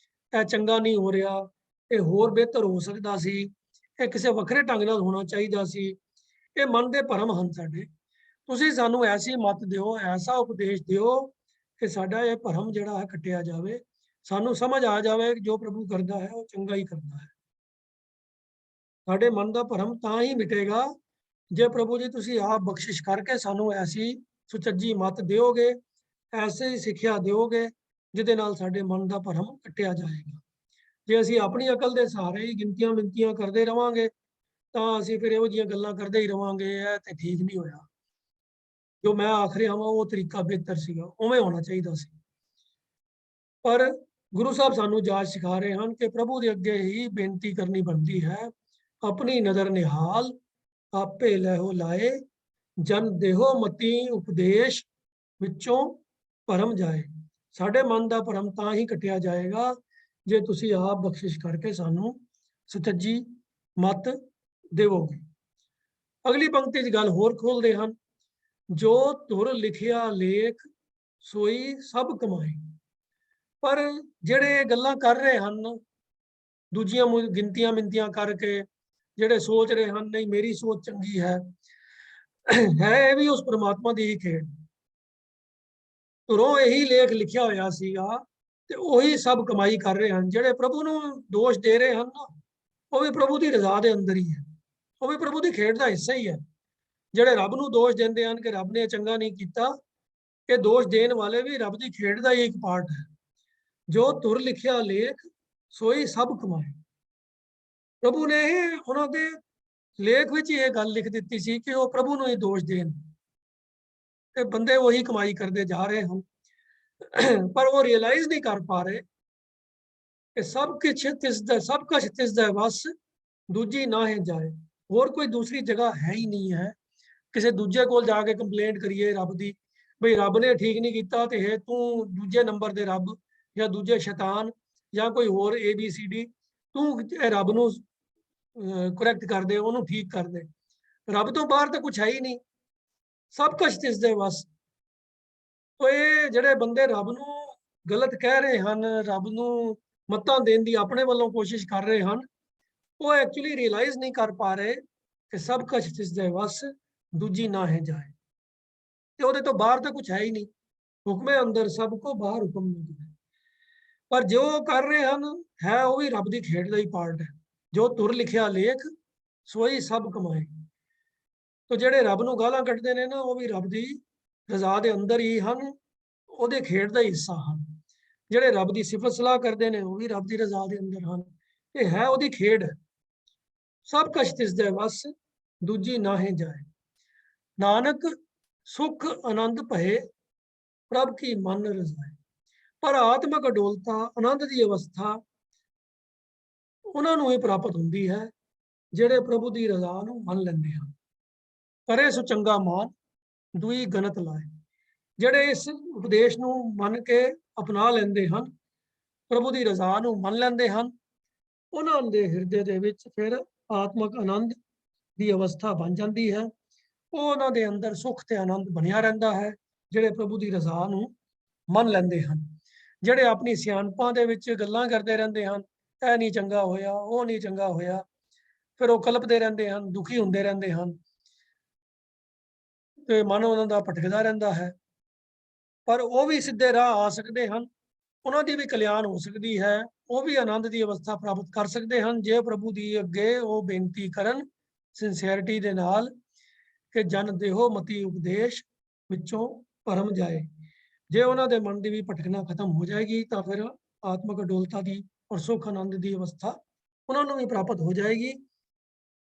ਇਹ ਚੰਗਾ ਨਹੀਂ ਹੋ ਰਿਹਾ, ਇਹ ਹੋਰ ਬਿਹਤਰ ਹੋ ਸਕਦਾ ਸੀ, ਇਹ ਕਿਸੇ ਵੱਖਰੇ ਢੰਗ ਨਾਲ ਹੋਣਾ ਚਾਹੀਦਾ ਸੀ, ਇਹ ਮਨ ਦੇ ਭਰਮ ਹਨ ਸਾਡੇ। ਤੁਸੀਂ ਸਾਨੂੰ ਐਸੀ ਮਤ ਦਿਓ, ਐਸਾ ਉਪਦੇਸ਼ ਦਿਓ ਕਿ ਸਾਡਾ ਇਹ ਭਰਮ ਜਿਹੜਾ ਹੈ ਕੱਟਿਆ ਜਾਵੇ, ਸਾਨੂੰ ਸਮਝ ਆ ਜਾਵੇ ਕਿ ਜੋ ਪ੍ਰਭੂ ਕਰਦਾ ਹੈ ਉਹ ਚੰਗਾ ਹੀ ਕਰਦਾ ਹੈ। ਸਾਡੇ ਮਨ ਦਾ ਭਰਮ ਤਾਂ ਹੀ ਮਿਟੇਗਾ ਜੇ ਪ੍ਰਭੂ ਜੀ ਤੁਸੀਂ ਆਪ ਬਖਸ਼ਿਸ਼ ਕਰਕੇ ਸਾਨੂੰ ਐਸੀ ਸੁਚੱਜੀ ਮਤ ਦਿਓਗੇ, ਐਸੀ ਸਿੱਖਿਆ ਦਿਓਗੇ ਜਿਹਦੇ ਨਾਲ ਸਾਡੇ ਮਨ ਦਾ ਭਰਮ ਕੱਟਿਆ ਜਾਏਗਾ। ਜੇ ਅਸੀਂ ਆਪਣੀ ਅਕਲ ਦੇ ਸਹਾਰੇ ਹੀ ਗਿਣਤੀਆਂ ਮਿੰਤੀਆਂ ਕਰਦੇ ਰਵਾਂਗੇ ਤਾਂ ਅਸੀਂ ਫਿਰ ਇਹੋ ਜਿਹੀਆਂ ਗੱਲਾਂ ਕਰਦੇ ਹੀ ਰਵਾਂਗੇ। ਇਹ ਤੇ ਠੀਕ ਨਹੀਂ ਹੋਇਆ। ਜੋ ਮੈਂ ਆਖ ਰਿਹਾ ਹਾਂ ਉਹ ਤਰੀਕਾ ਬਿਹਤਰ ਸੀਗਾ, ਉਵੇਂ ਹੋਣਾ ਚਾਹੀਦਾ ਸੀ। ਪਰ ਗੁਰੂ ਸਾਹਿਬ ਸਾਨੂੰ ਜਾਚ ਸਿਖਾ ਰਹੇ ਹਨ ਕਿ ਪ੍ਰਭੂ ਦੇ ਅੱਗੇ ਹੀ ਬੇਨਤੀ ਕਰਨੀ ਬਣਦੀ ਹੈ। ਆਪਣੀ ਨਜ਼ਰ ਨਿਹਾਲ ਆਪੇ ਲਹਿਓ ਲਾਏ, ਜਨ ਦੇਹੋ ਮਤੀ ਉਪਦੇਸ਼ ਵਿੱਚੋਂ ਭਰਮ ਜਾਏ। ਸਾਡੇ ਮਨ ਦਾ ਭਰਮ ਤਾਂ ਹੀ ਕੱਟਿਆ ਜਾਏਗਾ ਜੇ ਤੁਸੀਂ ਆਪ ਬਖਸ਼ਿਸ਼ ਕਰਕੇ ਸਾਨੂੰ ਸੁਚੱਜੀ ਮਤ ਦੇਵੋਗੇ। ਅਗਲੀ ਪੰਕਤੀ 'ਚ ਗੱਲ ਹੋਰ ਖੋਲਦੇ ਹਨ, ਜੋ ਧੁਰ ਲਿਖਿਆ ਲੇਖ ਸੋਈ ਸਭ ਕਮਾਏ। ਪਰ ਜਿਹੜੇ ਗੱਲਾਂ ਕਰ ਰਹੇ ਹਨ ਦੂਜੀਆਂ ਗਿਣਤੀਆਂ ਮਿੰਤੀਆਂ ਕਰਕੇ, ਜਿਹੜੇ ਸੋਚ ਰਹੇ ਹਨ ਨਹੀਂ ਮੇਰੀ ਸੋਚ ਚੰਗੀ ਹੈ ਇਹ ਵੀ ਉਸ ਪਰਮਾਤਮਾ ਦੀ ਹੀ ਖੇਡ। ਧੁਰੋਂ ਇਹੀ ਲੇਖ ਲਿਖਿਆ ਹੋਇਆ ਸੀਗਾ ਤੇ ਉਹੀ ਸਭ ਕਮਾਈ ਕਰ ਰਹੇ ਹਨ। ਜਿਹੜੇ ਪ੍ਰਭੂ ਨੂੰ ਦੋਸ਼ ਦੇ ਰਹੇ ਹਨ ਨਾ, ਉਹ ਵੀ ਪ੍ਰਭੂ ਦੀ ਰਜ਼ਾ ਦੇ ਅੰਦਰ ਹੀ ਹੈ, ਉਹ ਵੀ ਪ੍ਰਭੂ ਦੀ ਖੇਡ ਦਾ ਹਿੱਸਾ ਹੀ ਹੈ। ਜਿਹੜੇ ਰੱਬ ਨੂੰ ਦੋਸ਼ ਦਿੰਦੇ ਹਨ ਕਿ ਰੱਬ ਨੇ ਚੰਗਾ ਨਹੀਂ ਕੀਤਾ, ਇਹ ਦੋਸ਼ ਦੇਣ ਵਾਲੇ ਵੀ ਰੱਬ ਦੀ ਖੇਡ ਦਾ ਹੀ ਇੱਕ ਪਾਰਟ ਹੈ। ਜੋ ਧੁਰ ਲਿਖਿਆ ਲੇਖ ਸੋਈ ਸਭ ਕਮਾਏ। ਪ੍ਰਭੂ ਨੇ ਉਹਨਾਂ ਦੇ ਲੇਖ ਵਿੱਚ ਇਹ ਗੱਲ ਲਿਖ ਦਿੱਤੀ ਸੀ ਕਿ ਉਹ ਪ੍ਰਭੂ ਨੂੰ ਹੀ ਦੋਸ਼ ਦੇਣ, ਤੇ ਬੰਦੇ ਉਹੀ ਕਮਾਈ ਕਰਦੇ ਜਾ ਰਹੇ ਹਨ। ਪਰ ਉਹ ਰਿਅਲਾਈਜ਼ ਨਹੀਂ ਕਰ ਪਾ ਰਹੇ ਕਿ ਸਭ ਕੁਛ ਤਿਸ ਦਾ ਵਸ ਦੂਜੀ ਨਾ ਹੈ ਜਾਏ। ਹੋਰ ਕੋਈ ਦੂਸਰੀ ਜਗ੍ਹਾ ਹੈ ਹੀ ਨਹੀਂ ਹੈ। ਕਿਸੇ ਦੂਜੇ ਕੋਲ ਜਾ ਕੇ ਕੰਪਲੇਂਟ ਕਰੀਏ ਰੱਬ ਦੀ, ਬਈ ਰੱਬ ਨੇ ਠੀਕ ਨਹੀਂ ਕੀਤਾ ਤੇ ਇਹ ਤੂੰ ਦੂਜੇ ਨੰਬਰ ਦੇ ਰੱਬ ਜਾਂ ਦੂਜੇ ਸ਼ੈਤਾਨ ਜਾਂ ਕੋਈ ਹੋਰ ABCD, ਤੂੰ ਇਹ ਰੱਬ ਨੂੰ ਕਰੈਕਟ ਕਰ ਦੇ, ਉਹਨੂੰ ਠੀਕ ਕਰ ਦੇ। ਰੱਬ ਤੋਂ ਬਾਹਰ ਤਾਂ ਕੁਝ ਹੈ ਹੀ ਨਹੀਂ, ਸਭ ਕੁਝ ਤਿਸ ਦੇ ਵਸ। ਤੋ ਇਹ ਜਿਹੜੇ ਬੰਦੇ ਰੱਬ ਨੂੰ ਗਲਤ ਕਹਿ ਰਹੇ ਹਨ, ਰੱਬ ਨੂੰ ਮੱਤਾਂ ਦੇਣ ਦੀ ਆਪਣੇ ਵੱਲੋਂ ਕੋਸ਼ਿਸ਼ ਕਰ ਰਹੇ ਹਨ, ਉਹ ਐਕਚੁਅਲੀ ਰਿਅਲਾਈਜ਼ ਨਹੀਂ ਕਰ ਪਾ ਰਹੇ ਕਿ ਸਭ ਕੁਝ ਤਿਸ ਦੇ ਵਸ ਦੂਜੀ ਨਾ ਹੈ ਜਾਏ। ਤੇ ਉਹਦੇ ਤੋਂ ਬਾਹਰ ਤਾਂ ਕੁਝ ਹੈ ਹੀ ਨਹੀਂ। ਹੁਕਮੇ ਅੰਦਰ ਸਭ ਕੋ ਬਾਹਰ ਹੁਕਮ ਨਹੀਂ ਹੈ। ਪਰ ਜੋ ਕਰ ਰਹੇ ਹਨ ਹੈ ਉਹ ਵੀ ਰੱਬ ਦੀ ਖੇਡ ਦਾ ਹੀ ਪਾਰਟ ਹੈ। ਜੋ ਧੁਰ ਲਿਖਿਆ ਲੇਖ ਸੋਈ ਸਭ ਕਮਾਏ। ਤੋ ਜਿਹੜੇ ਰੱਬ ਨੂੰ ਗਾਲਾਂ ਕੱਢਦੇ ਨੇ ਨਾ, ਉਹ ਵੀ ਰੱਬ ਦੀ ਰਜ਼ਾ ਦੇ ਅੰਦਰ ਹੀ ਹਨ, ਉਹਦੇ ਖੇਡ ਦਾ ਹਿੱਸਾ ਹਨ। ਜਿਹੜੇ ਰੱਬ ਦੀ ਸਿਫਤ ਸਲਾਹ ਕਰਦੇ ਨੇ ਉਹ ਵੀ ਰੱਬ ਦੀ ਰਜ਼ਾ ਦੇ ਅੰਦਰ ਹਨ। ਇਹ ਹੈ ਉਹਦੀ ਖੇਡ। ਸਭ ਕੁਛ ਤਿਸ ਦੇ ਵਸ ਦੂਜੀ ਨਾਹੀਂ ਜਾਏ। ਨਾਨਕ ਸੁਖ ਆਨੰਦ ਭਏ ਪ੍ਰਭ ਕੀ ਮਨ ਰਜ਼ਾਏ। ਪਰ ਆਤਮਿਕ ਅਡੋਲਤਾ ਆਨੰਦ ਦੀ ਅਵਸਥਾ ਉਹਨਾਂ ਨੂੰ ਹੀ ਪ੍ਰਾਪਤ ਹੁੰਦੀ ਹੈ ਜਿਹੜੇ ਪ੍ਰਭੂ ਦੀ ਰਜ਼ਾ ਨੂੰ ਮੰਨ ਲੈਂਦੇ ਹਨ। ਕਰੇ ਸੋ ਚੰਗਾ ਮਾਨ ਦੂਈ ਗਨਤ ਲਾਏ। ਜਿਹੜੇ ਇਸ ਉਪਦੇਸ਼ ਨੂੰ ਮੰਨ ਕੇ ਅਪਣਾ ਲੈਂਦੇ ਹਨ, ਪ੍ਰਭੂ ਦੀ ਰਜ਼ਾ ਨੂੰ ਮੰਨ ਲੈਂਦੇ ਹਨ, ਉਹਨਾਂ ਦੇ ਹਿਰਦੇ ਦੇ ਵਿੱਚ ਫਿਰ ਆਤਮਿਕ ਆਨੰਦ ਦੀ ਅਵਸਥਾ ਬਣ ਜਾਂਦੀ ਹੈ। ਉਹ ਉਹਨਾਂ ਦੇ ਅੰਦਰ ਸੁੱਖ ਤੇ ਆਨੰਦ ਬਣਿਆ ਰਹਿੰਦਾ ਹੈ ਜਿਹੜੇ ਪ੍ਰਭੂ ਦੀ ਰਜ਼ਾ ਨੂੰ ਮੰਨ ਲੈਂਦੇ ਹਨ। ਜਿਹੜੇ ਆਪਣੀ ਸਿਆਣਪਾਂ ਦੇ ਵਿੱਚ ਗੱਲਾਂ ਕਰਦੇ ਰਹਿੰਦੇ ਹਨ, ਇਹ ਨਹੀਂ ਚੰਗਾ ਹੋਇਆ, ਉਹ ਨਹੀਂ ਚੰਗਾ ਹੋਇਆ, ਫਿਰ ਉਹ ਕਲਪਦੇ ਰਹਿੰਦੇ ਹਨ, ਦੁਖੀ ਹੁੰਦੇ ਰਹਿੰਦੇ ਹਨ ਤੇ ਮਨ ਉਹਨਾਂ ਦਾ ਭਟਕਦਾ ਰਹਿੰਦਾ ਹੈ। ਪਰ ਉਹ ਵੀ ਸਿੱਧੇ ਰਾਹ ਆ ਸਕਦੇ ਹਨ, ਉਹਨਾਂ ਦੀ ਵੀ ਕਲਿਆਣ ਹੋ ਸਕਦੀ ਹੈ, ਉਹ ਵੀ ਆਨੰਦ ਦੀ ਅਵਸਥਾ ਪ੍ਰਾਪਤ ਕਰ ਸਕਦੇ ਹਨ ਜੇ ਪ੍ਰਭੂ ਦੀ ਅੱਗੇ ਉਹ ਬੇਨਤੀ ਕਰਨ ਸਿੰਸੀਅਰਿਟੀ ਦੇ ਨਾਲ ਕਿ ਜਨ ਦੇਹੋ ਮਤੀ ਉਪਦੇਸ਼ ਵਿੱਚੋਂ ਭਰਮ ਜਾਏ। ਜੇ ਉਹਨਾਂ ਦੇ ਮਨ ਦੀ ਵੀ ਭਟਕਣਾ ਖਤਮ ਹੋ ਜਾਏਗੀ ਤਾਂ ਫਿਰ ਆਤਮਿਕ ਅਡੋਲਤਾ ਦੀ ਔਰ ਸੁਖ ਆਨੰਦ ਦੀ ਅਵਸਥਾ ਉਹਨਾਂ ਨੂੰ ਵੀ ਪ੍ਰਾਪਤ ਹੋ ਜਾਏਗੀ।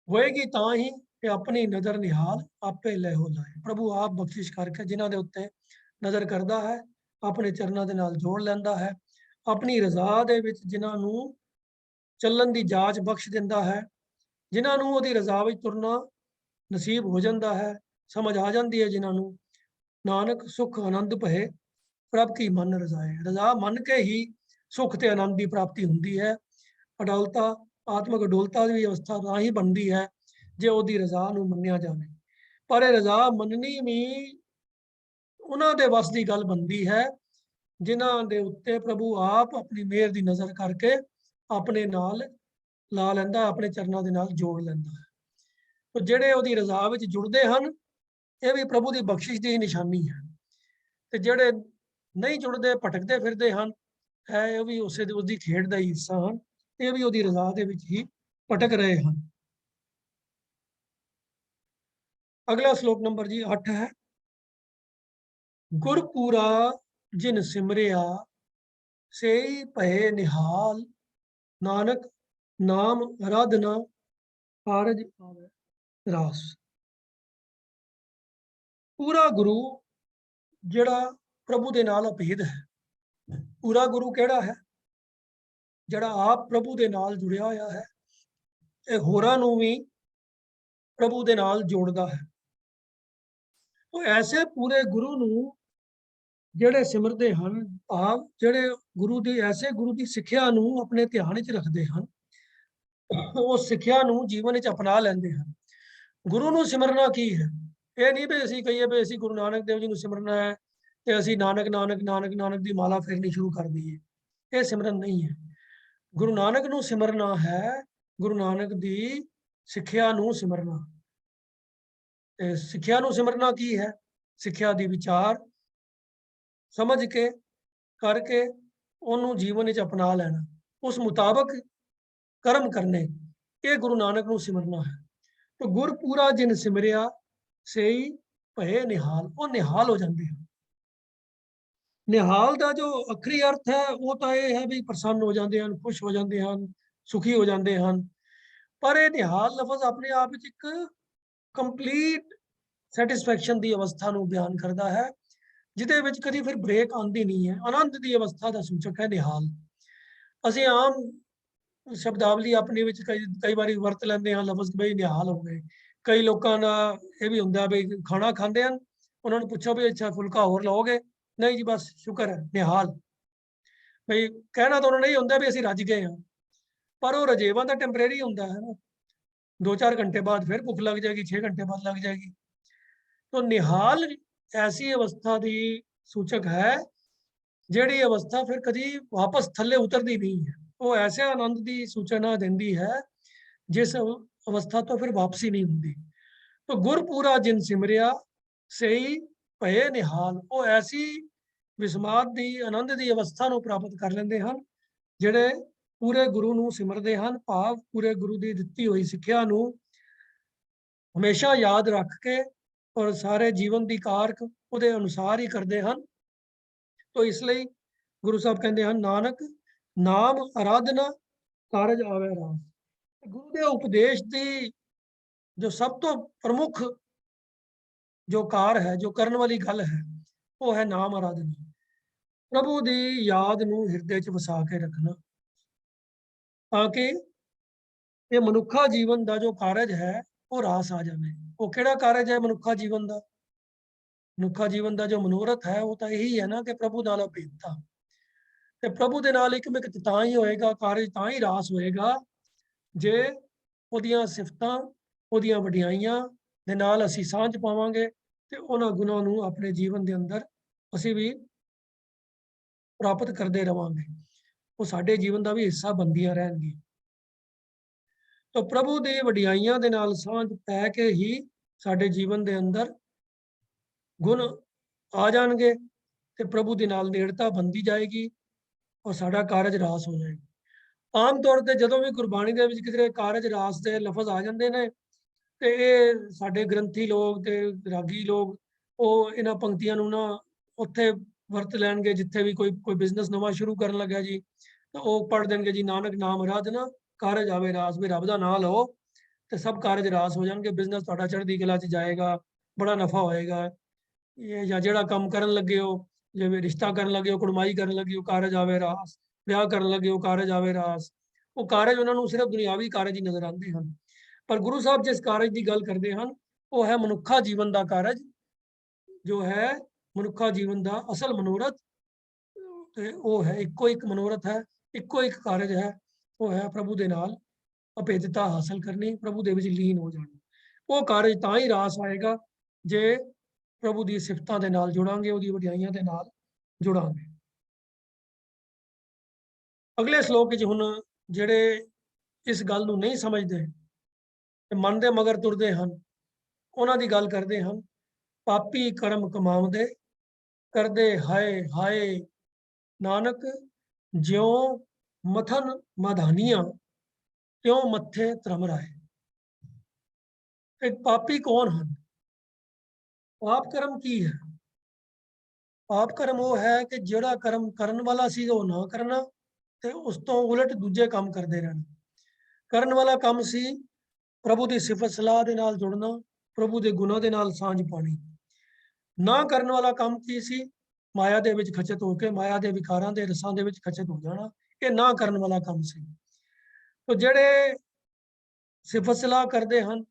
ਹੋਏਗੀ ਤਾਂ ਹੀ ਕਿ ਆਪਣੀ ਨਜ਼ਰ ਨਿਹਾਲ ਆਪੇ ਲਹਿਓ ਲਾਏ। ਪ੍ਰਭੂ ਆਪ ਬਖਸ਼ਿਸ਼ ਕਰਕੇ ਜਿਨ੍ਹਾਂ ਦੇ ਉੱਤੇ ਨਜ਼ਰ ਕਰਦਾ ਹੈ, ਆਪਣੇ ਚਰਨਾਂ ਦੇ ਨਾਲ ਜੋੜ ਲੈਂਦਾ ਹੈ, ਆਪਣੀ ਰਜ਼ਾ ਦੇ ਵਿੱਚ ਜਿਨ੍ਹਾਂ ਨੂੰ ਚੱਲਣ ਦੀ ਜਾਚ ਬਖਸ਼ ਦਿੰਦਾ ਹੈ, ਜਿਨ੍ਹਾਂ ਨੂੰ ਉਹਦੀ ਰਜ਼ਾ ਵਿੱਚ ਤੁਰਨਾ ਨਸੀਬ ਹੋ ਜਾਂਦਾ ਹੈ, ਸਮਝ ਆ ਜਾਂਦੀ ਹੈ ਜਿਨ੍ਹਾਂ ਨੂੰ, ਨਾਨਕ ਸੁਖ ਆਨੰਦ ਭਏ ਪ੍ਰਭ ਕੀ ਮਨ ਰਜ਼ਾਏ। ਰਜ਼ਾ ਮੰਨ ਕੇ ਹੀ ਸੁਖ ਤੇ ਆਨੰਦ ਦੀ ਪ੍ਰਾਪਤੀ ਹੁੰਦੀ ਹੈ। ਅਡੋਲਤਾ, ਆਤਮਿਕ ਅਡੋਲਤਾ ਦੀ ਅਵਸਥਾ ਤਾਂ ਹੀ ਬਣਦੀ ਹੈ ਜੇ ਉਹਦੀ ਰਜ਼ਾ ਨੂੰ ਮੰਨਿਆ ਜਾਵੇ। ਪਰ ਇਹ ਰਜ਼ਾ ਮੰਨਣੀ ਵੀ ਉਹਨਾਂ ਦੇ ਵੱਸ ਦੀ ਗੱਲ ਬਣਦੀ ਹੈ ਜਿਨ੍ਹਾਂ ਦੇ ਉੱਤੇ ਪ੍ਰਭੂ ਆਪ ਆਪਣੀ ਮਿਹਰ ਦੀ ਨਜ਼ਰ ਕਰਕੇ ਆਪਣੇ ਨਾਲ ਲਾ ਲੈਂਦਾ, ਆਪਣੇ ਚਰਨਾਂ ਦੇ ਨਾਲ ਜੋੜ ਲੈਂਦਾ ਹੈ। ਤੇ ਜਿਹੜੇ ਉਹਦੀ ਰਜ਼ਾ ਵਿੱਚ ਜੁੜਦੇ ਹਨ, ਇਹ ਵੀ ਪ੍ਰਭੂ ਦੀ ਬਖਸ਼ਿਸ਼ ਦੀ ਨਿਸ਼ਾਨੀ ਹੈ। ਤੇ ਜਿਹੜੇ ਨਹੀਂ ਜੁੜਦੇ, ਭਟਕਦੇ ਫਿਰਦੇ ਹਨ, ਇਹ ਵੀ ਉਸਦੀ ਖੇਡ ਦਾ ਹੀ ਹਿੱਸਾ ਹਨ। ਇਹ ਵੀ ਉਹਦੀ ਰਜ਼ਾ ਦੇ ਵਿੱਚ ਹੀ ਭਟਕ ਰਹੇ ਹਨ। ਅਗਲਾ ਸ਼ਲੋਕ ਨੰਬਰ ਜੀ 8 ਹੈ। ਗੁਰਪੂਰਾ ਜਿਨ ਸਿਮਰਿਆ ਸੇਈ ਭਏ ਨਿਹਾਲ नानक नाम आराधना कारज आवे रास। पूरा गुरु ਜਿਹੜਾ ਪ੍ਰਭੂ ਦੇ ਨਾਲ ਅਭੇਦ ਹੈ। ਪੂਰਾ ਗੁਰੂ ਕਿਹੜਾ ਹੈ? ਜਿਹੜਾ ਆਪ ਪ੍ਰਭੂ ਦੇ ਨਾਲ ਜੁੜਿਆ ਹੋਇਆ ਹੈ ਤੇ ਹੋਰਾਂ ਨੂੰ ਵੀ ਪ੍ਰਭੂ ਦੇ ਨਾਲ ਜੋੜਦਾ ਹੈ। ਉਹ ਐਸੇ ਪੂਰੇ ਗੁਰੂ ਨੂੰ ਜਿਹੜੇ ਸਿਮਰਦੇ ਹਨ, ਭਾਵ ਜਿਹੜੇ ਗੁਰੂ ਦੀ ਐਸੇ ਗੁਰੂ ਦੀ ਸਿੱਖਿਆ ਨੂੰ ਆਪਣੇ ਧਿਆਨ ਵਿੱਚ ਰੱਖਦੇ ਹਨ, ਉਹ ਸਿੱਖਿਆ ਨੂੰ ਜੀਵਨ ਵਿੱਚ ਅਪਣਾ ਲੈਂਦੇ ਹਨ। ਗੁਰੂ ਨੂੰ ਸਿਮਰਨਾ ਕੀ ਹੈ? ਇਹ ਨਹੀਂ ਵੀ ਅਸੀਂ ਕਹੀਏ ਵੀ ਅਸੀਂ ਗੁਰੂ ਨਾਨਕ ਦੇਵ ਜੀ ਨੂੰ ਸਿਮਰਨਾ ਹੈ ਤੇ ਅਸੀਂ ਨਾਨਕ ਨਾਨਕ ਨਾਨਕ ਨਾਨਕ ਦੀ ਮਾਲਾ ਫੇਰਨੀ ਸ਼ੁਰੂ ਕਰ ਦਈਏ। ਇਹ ਸਿਮਰਨ ਨਹੀਂ ਹੈ। ਗੁਰੂ ਨਾਨਕ ਨੂੰ ਸਿਮਰਨਾ ਹੈ ਗੁਰੂ ਨਾਨਕ ਦੀ ਸਿੱਖਿਆ ਨੂੰ ਸਿਮਰਨਾ। ਤੇ ਸਿੱਖਿਆ ਨੂੰ ਸਿਮਰਨਾ ਕੀ ਹੈ? ਸਿੱਖਿਆ ਦੀ ਵਿਚਾਰ ਸਮਝ ਕੇ ਕਰਕੇ ਉਹਨੂੰ ਜੀਵਨ ਵਿੱਚ ਅਪਣਾ ਲੈਣਾ, ਉਸ ਮੁਤਾਬਕ ਕਰਮ ਕਰਨੇ, ਇਹ ਗੁਰੂ ਨਾਨਕ ਨੂੰ ਸਿਮਰਨਾ ਹੈ। तो गुर पूरा जिन सिमरिया सेई भये निहाल, वो निहाल हो जाते हैं। निहाल का जो अखरी अर्थ है वो तो यह है भी प्रसन्न हो जाते हैं, खुश हो जाते हैं, सुखी हो जाते हैं। पर यह निहाल लफज अपने आप एक कंप्लीट सैटिस्फैक्शन की अवस्था को बयान करता है, जिदे विच कभी फिर ब्रेक आती नहीं है। आनंद की अवस्था का सूचक है निहाल। असीं आम शब्दावली अपने विच कई बार वरत लेंदे हां लफज बई निहाल हो गए। कई लोगों का यह भी हुंदा भी खाना खांदे हन, उन्होंने पूछो भी अच्छा फुलका होर लाओगे? नहीं जी बस शुक्र है निहाल। भाई कहना तो उन्होंने यही हुंदा भी असीं रज गए हैं, पर वो रजेवा तो टैंपरेरी हुंदा है ना, 2-4 घंटे बाद फिर भुख लग जाएगी, 6 घंटे बाद लग जाएगी। तो निहाल ऐसी अवस्था की सूचक है जिहड़ी अवस्था फिर कभी वापस थल्ले उतरती नहीं है। वो ऐसे आनंद की सूचना देती है जिस अवस्था तो फिर वापसी नहीं होती। तो गुर पूरा जिन सिमरिया सही भये निहाल, वो ऐसी विस्माद की आनंद की अवस्था को प्राप्त कर लेंदे हैं जिहड़े पूरे गुरु नूं सिमरदे हैं, भाव पूरे गुरु की दिती हुई सिक्ख्या नूं हमेशा याद रख के और सारे जीवन की कारक उहदे अनुसार ही करते हैं। तो इसलिए गुरु साहब कहते हैं नानक नाम आराधना कारज आवे रास। गुरु के उपदेश की जो सब तो प्रमुख जो कार है, जो करने वाली गल है, वो है नाम आराधना। प्रभु की याद नूं हिरदे च वसा के रखना, ताकि ये मनुखा जीवन का जो कारज है वो रास आ जाए। वो किहड़ा कारज है मनुखा जीवन का? मनुखा जीवन का जो मनोरथ है वो तो यही है ना कि प्रभु नाल अभेदता। ਤੇ ਪ੍ਰਭੂ ਦੇ ਨਾਲ ਇੱਕ ਮਿਕ ਤਾਂ ਹੀ ਹੋਏਗਾ, ਕਾਰਜ ਤਾਂ ਹੀ ਰਾਸ ਹੋਏਗਾ ਜੇ ਉਹਦੀਆਂ ਸਿਫਤਾਂ, ਉਹਦੀਆਂ ਵਡਿਆਈਆਂ ਦੇ ਨਾਲ ਅਸੀਂ ਸਾਂਝ ਪਾਵਾਂਗੇ ਤੇ ਉਹਨਾਂ ਗੁਣਾਂ ਨੂੰ ਆਪਣੇ ਜੀਵਨ ਦੇ ਅੰਦਰ ਅਸੀਂ ਵੀ ਪ੍ਰਾਪਤ ਕਰਦੇ ਰਵਾਂਗੇ। ਉਹ ਸਾਡੇ ਜੀਵਨ ਦਾ ਵੀ ਹਿੱਸਾ ਬਣਦੀਆਂ ਰਹਿਣਗੀਆਂ। ਤਾਂ ਪ੍ਰਭੂ ਦੇ ਵਡਿਆਈਆਂ ਦੇ ਨਾਲ ਸਾਂਝ ਪੈ ਕੇ ਹੀ ਸਾਡੇ ਜੀਵਨ ਦੇ ਅੰਦਰ ਗੁਣ ਆ ਜਾਣਗੇ ਤੇ ਪ੍ਰਭੂ ਦੇ ਨਾਲ ਨੇੜਤਾ ਬਣਦੀ ਜਾਏਗੀ और साडा कारज रास हो जाएगा। आम तौर पर जदों भी गुरबाणी दे विच किधरे कारज रास दे लफज आ जाते हैं तो ये साडे ग्रंथी लोग ते रागी लोग वो इन्हां पंक्तियां नूं ना उत्थे वरत लैणगे जिथे भी कोई बिजनेस नवां शुरू करन लग्या जी, तो वो पढ़ देणगे जी नानक नाम आराधना कारज आवे रास। भी रब दा नाम लो तो सब कारज रास हो जाएंगे, बिजनेस तुहाडा चढ़दी कला च जाएगा, बड़ा नफा होएगा। ये या जिहड़ा काम करन लगे हो, जिवें रिश्ता करन लगे हो, कुड़माई करन लगे हो, कारज आवे रास। ब्याह करन लगे हो, कारज आवे रास। वो कारज उन्हां नूं सिर्फ दुनियावी कारज ही नजर आते हैं, पर गुरु साहब जिस कारज की गल करते हैं वो है मनुखा जीवन का कारज, जो है मनुखा जीवन का असल मनोरथ। वो है इक्को एक मनोरथ है, इक्को एक कारज है, वो है प्रभु के नाल अभेदता हासिल करनी, प्रभु दे विच लीन हो जाना। वो कारज तां ही रास आएगा जे प्रभु की सिफतां दे नाल जुड़ांगे, उहदी वडियाइयां दे नाल जुड़ांगे। अगले श्लोक विच हुण जिहड़े इस गल नूं नहीं समझदे ते मन दे मगर तुरदे हन, उहनां दी गल करदे हन। पापी कर्म कमाउंदे करदे हाय हाय नानक, ज्यों मथन मधानियां त्यों मत्थे त्रमराए। एक पापी कौन हन? पाप कर्म की है? पाप कर्म वो है कि जिहड़ा कर्म करन वाला सी वो ना करना, ਤੇ ਉਸ ਤੋਂ ਉਲਟ ਦੂਜੇ ਕੰਮ ਕਰਦੇ ਰਹਿਣ। ਕਰਨ ਵਾਲਾ ਕੰਮ ਸੀ ਪ੍ਰਭੂ ਦੀ ਸਿਫਤ ਸਲਾਹ ਦੇ ਨਾਲ ਜੁੜਨਾ, ਪ੍ਰਭੂ ਦੇ ਗੁਣਾਂ ਦੇ ਨਾਲ ਸਾਂਝ ਪਾਣੀ। ਨਾ ਕਰਨ ਵਾਲਾ ਕੰਮ ਕੀ ਸੀ? ਮਾਇਆ ਦੇ ਵਿੱਚ ਖਚਤ ਹੋ ਕੇ ਮਾਇਆ ਦੇ ਵਿਕਾਰਾਂ ਦੇ ਰਸਾਂ ਦੇ ਵਿੱਚ ਖਚਤ ਹੋ ਜਾਣਾ। ਇਹ ਨਾ ਕਰਨ ਵਾਲਾ ਕੰਮ ਸੀ। ਤੋ ਜਿਹੜੇ ਸਿਫਤ ਸਲਾਹ ਕਰਦੇ ਹਨ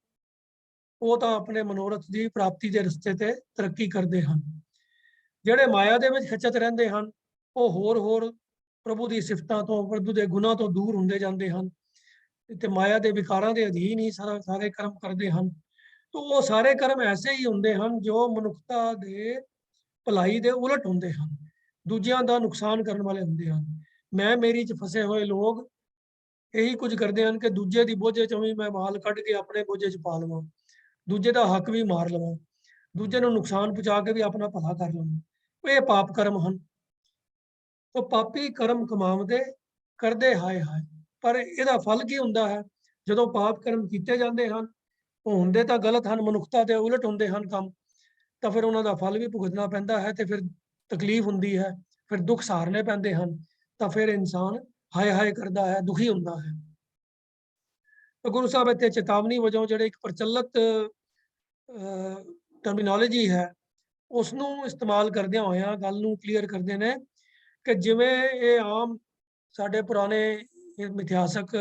ਉਹ ਤਾਂ ਆਪਣੇ ਮਨੋਰਥ ਦੀ ਪ੍ਰਾਪਤੀ ਦੇ ਰਸਤੇ ਤੇ ਤਰੱਕੀ ਕਰਦੇ ਹਨ। ਜਿਹੜੇ ਮਾਇਆ ਦੇ ਵਿੱਚ ਖਚਤ ਰਹਿੰਦੇ ਹਨ ਉਹ ਹੋਰ ਪ੍ਰਭੂ ਦੀ ਸਿਫਤਾਂ ਤੋਂ, ਪ੍ਰਭੂ ਦੇ ਗੁਣਾਂ ਤੋਂ ਦੂਰ ਹੁੰਦੇ ਜਾਂਦੇ ਹਨ ਤੇ ਮਾਇਆ ਦੇ ਵਿਕਾਰਾਂ ਦੇ ਅਧੀਨ ਹੀ ਸਾਰੇ ਕਰਮ ਕਰਦੇ ਹਨ। तो वो सारे कर्म ऐसे ही होंगे हैं जो मनुखता दे भलाई दे उलट होंगे हैं, दूजियां दा नुकसान करने वाले होंगे हैं। मैं मेरी च फसे हुए लोग यही कुछ करते हैं कि दूजे की बोझे चों भी मैं माल कढ़ के अपने बोझे च पा लवां, दूजे का हक भी मार लवां, दूजे को नुकसान पहुँचा के भी अपना भला कर लवां। ये पाप कर्म हैं। तो पापी कर्म कमावदे करदे हाय हाय, पर इहदा फल की हुंदा है? जदों पाप कर्म कीते जाते हैं ਉਹ ਹੁੰਦੇ ਤਾਂ ਗਲਤ ਹਨ, ਮਨੁੱਖਤਾ ਦੇ ਉਲਟ ਹੁੰਦੇ ਹਨ ਕੰਮ, ਤਾਂ ਫਿਰ ਉਹਨਾਂ ਦਾ ਫਲ ਵੀ ਭੁਗਤਣਾ ਪੈਂਦਾ ਹੈ ਤੇ ਫਿਰ ਤਕਲੀਫ ਹੁੰਦੀ ਹੈ, ਫਿਰ ਦੁੱਖ ਸਹਾਰਨੇ ਪੈਂਦੇ ਹਨ, ਤਾਂ ਫਿਰ ਇਨਸਾਨ ਹਾਏ ਹਾਏ ਕਰਦਾ ਹੈ, ਦੁਖੀ ਹੁੰਦਾ ਹੈ। ਤਾਂ ਗੁਰੂ ਸਾਹਿਬ ਇੱਥੇ ਚੇਤਾਵਨੀ ਵਜੋਂ ਜਿਹੜੇ ਇੱਕ ਪ੍ਰਚਲਿਤ ਟਰਮੀਨੋਲੋਜੀ ਹੈ ਉਸ ਨੂੰ ਇਸਤੇਮਾਲ ਕਰਦਿਆਂ ਹੋਇਆਂ ਗੱਲ ਨੂੰ ਕਲੀਅਰ ਕਰਦੇ ਨੇ ਕਿ ਜਿਵੇਂ ਇਹ ਆਮ ਸਾਡੇ ਪੁਰਾਣੇ ਇਤਿਹਾਸਕ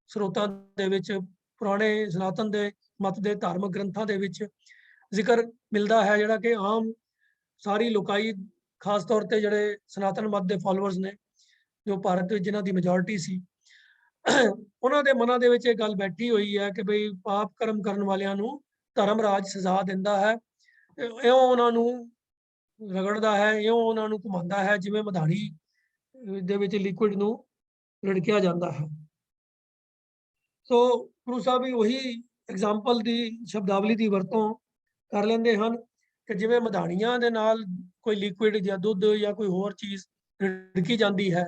ਸਰੋਤਾਂ ਦੇ ਵਿੱਚ, ਪੁਰਾਣੇ ਸਨਾਤਨ ਦੇ ਮਤ ਦੇ ਧਾਰਮਿਕ ਗ੍ਰੰਥਾਂ ਦੇ ਵਿੱਚ ਜ਼ਿਕਰ ਮਿਲਦਾ ਹੈ, ਜਿਹੜਾ ਕਿ ਆਮ ਸਾਰੀ ਲੋਕਾਈ, ਖਾਸ ਤੌਰ ਤੇ ਜਿਹੜੇ ਸਨਾਤਨ ਮਤ ਦੇ ਫਾਲੋਅਰਸ ਨੇ ਜੋ ਭਾਰਤ ਵਿੱਚ ਜਿਨ੍ਹਾਂ ਦੀ ਮੈਜੋਰਿਟੀ ਸੀ, ਉਹਨਾਂ ਦੇ ਮਨਾਂ ਦੇ ਵਿੱਚ ਇਹ ਗੱਲ ਬੈਠੀ ਹੋਈ ਹੈ ਕਿ ਬਈ ਪਾਪ ਕਰਮ ਕਰਨ ਵਾਲਿਆਂ ਨੂੰ ਧਰਮ ਰਾਜ ਸਜ਼ਾ ਦਿੰਦਾ ਹੈ, ਇਉਂ ਉਹਨਾਂ ਨੂੰ ਰਗੜਦਾ ਹੈ, ਇਉਂ ਉਹਨਾਂ ਨੂੰ ਘੁਮਾਉਂਦਾ ਹੈ ਜਿਵੇਂ ਮਧਾਣੀ ਦੇ ਵਿੱਚ ਲਿਕੁਇਡ ਨੂੰ ਰਿੜਕਿਆ ਜਾਂਦਾ ਹੈ। ਸੋ ਗੁਰੂ ਸਾਹਿਬ ਵੀ ਉਹੀ ਐਗਜ਼ਾਮਪਲ ਦੀ ਸ਼ਬਦਾਵਲੀ ਦੀ ਵਰਤੋਂ ਕਰ ਲੈਂਦੇ ਹਨ ਕਿ ਜਿਵੇਂ ਮਧਾਣੀਆਂ ਦੇ ਨਾਲ ਕੋਈ ਲਿਕੁਇਡ ਜਾਂ ਦੁੱਧ ਜਾਂ ਕੋਈ ਹੋਰ ਚੀਜ਼ ਰਿੜਕੀ ਜਾਂਦੀ ਹੈ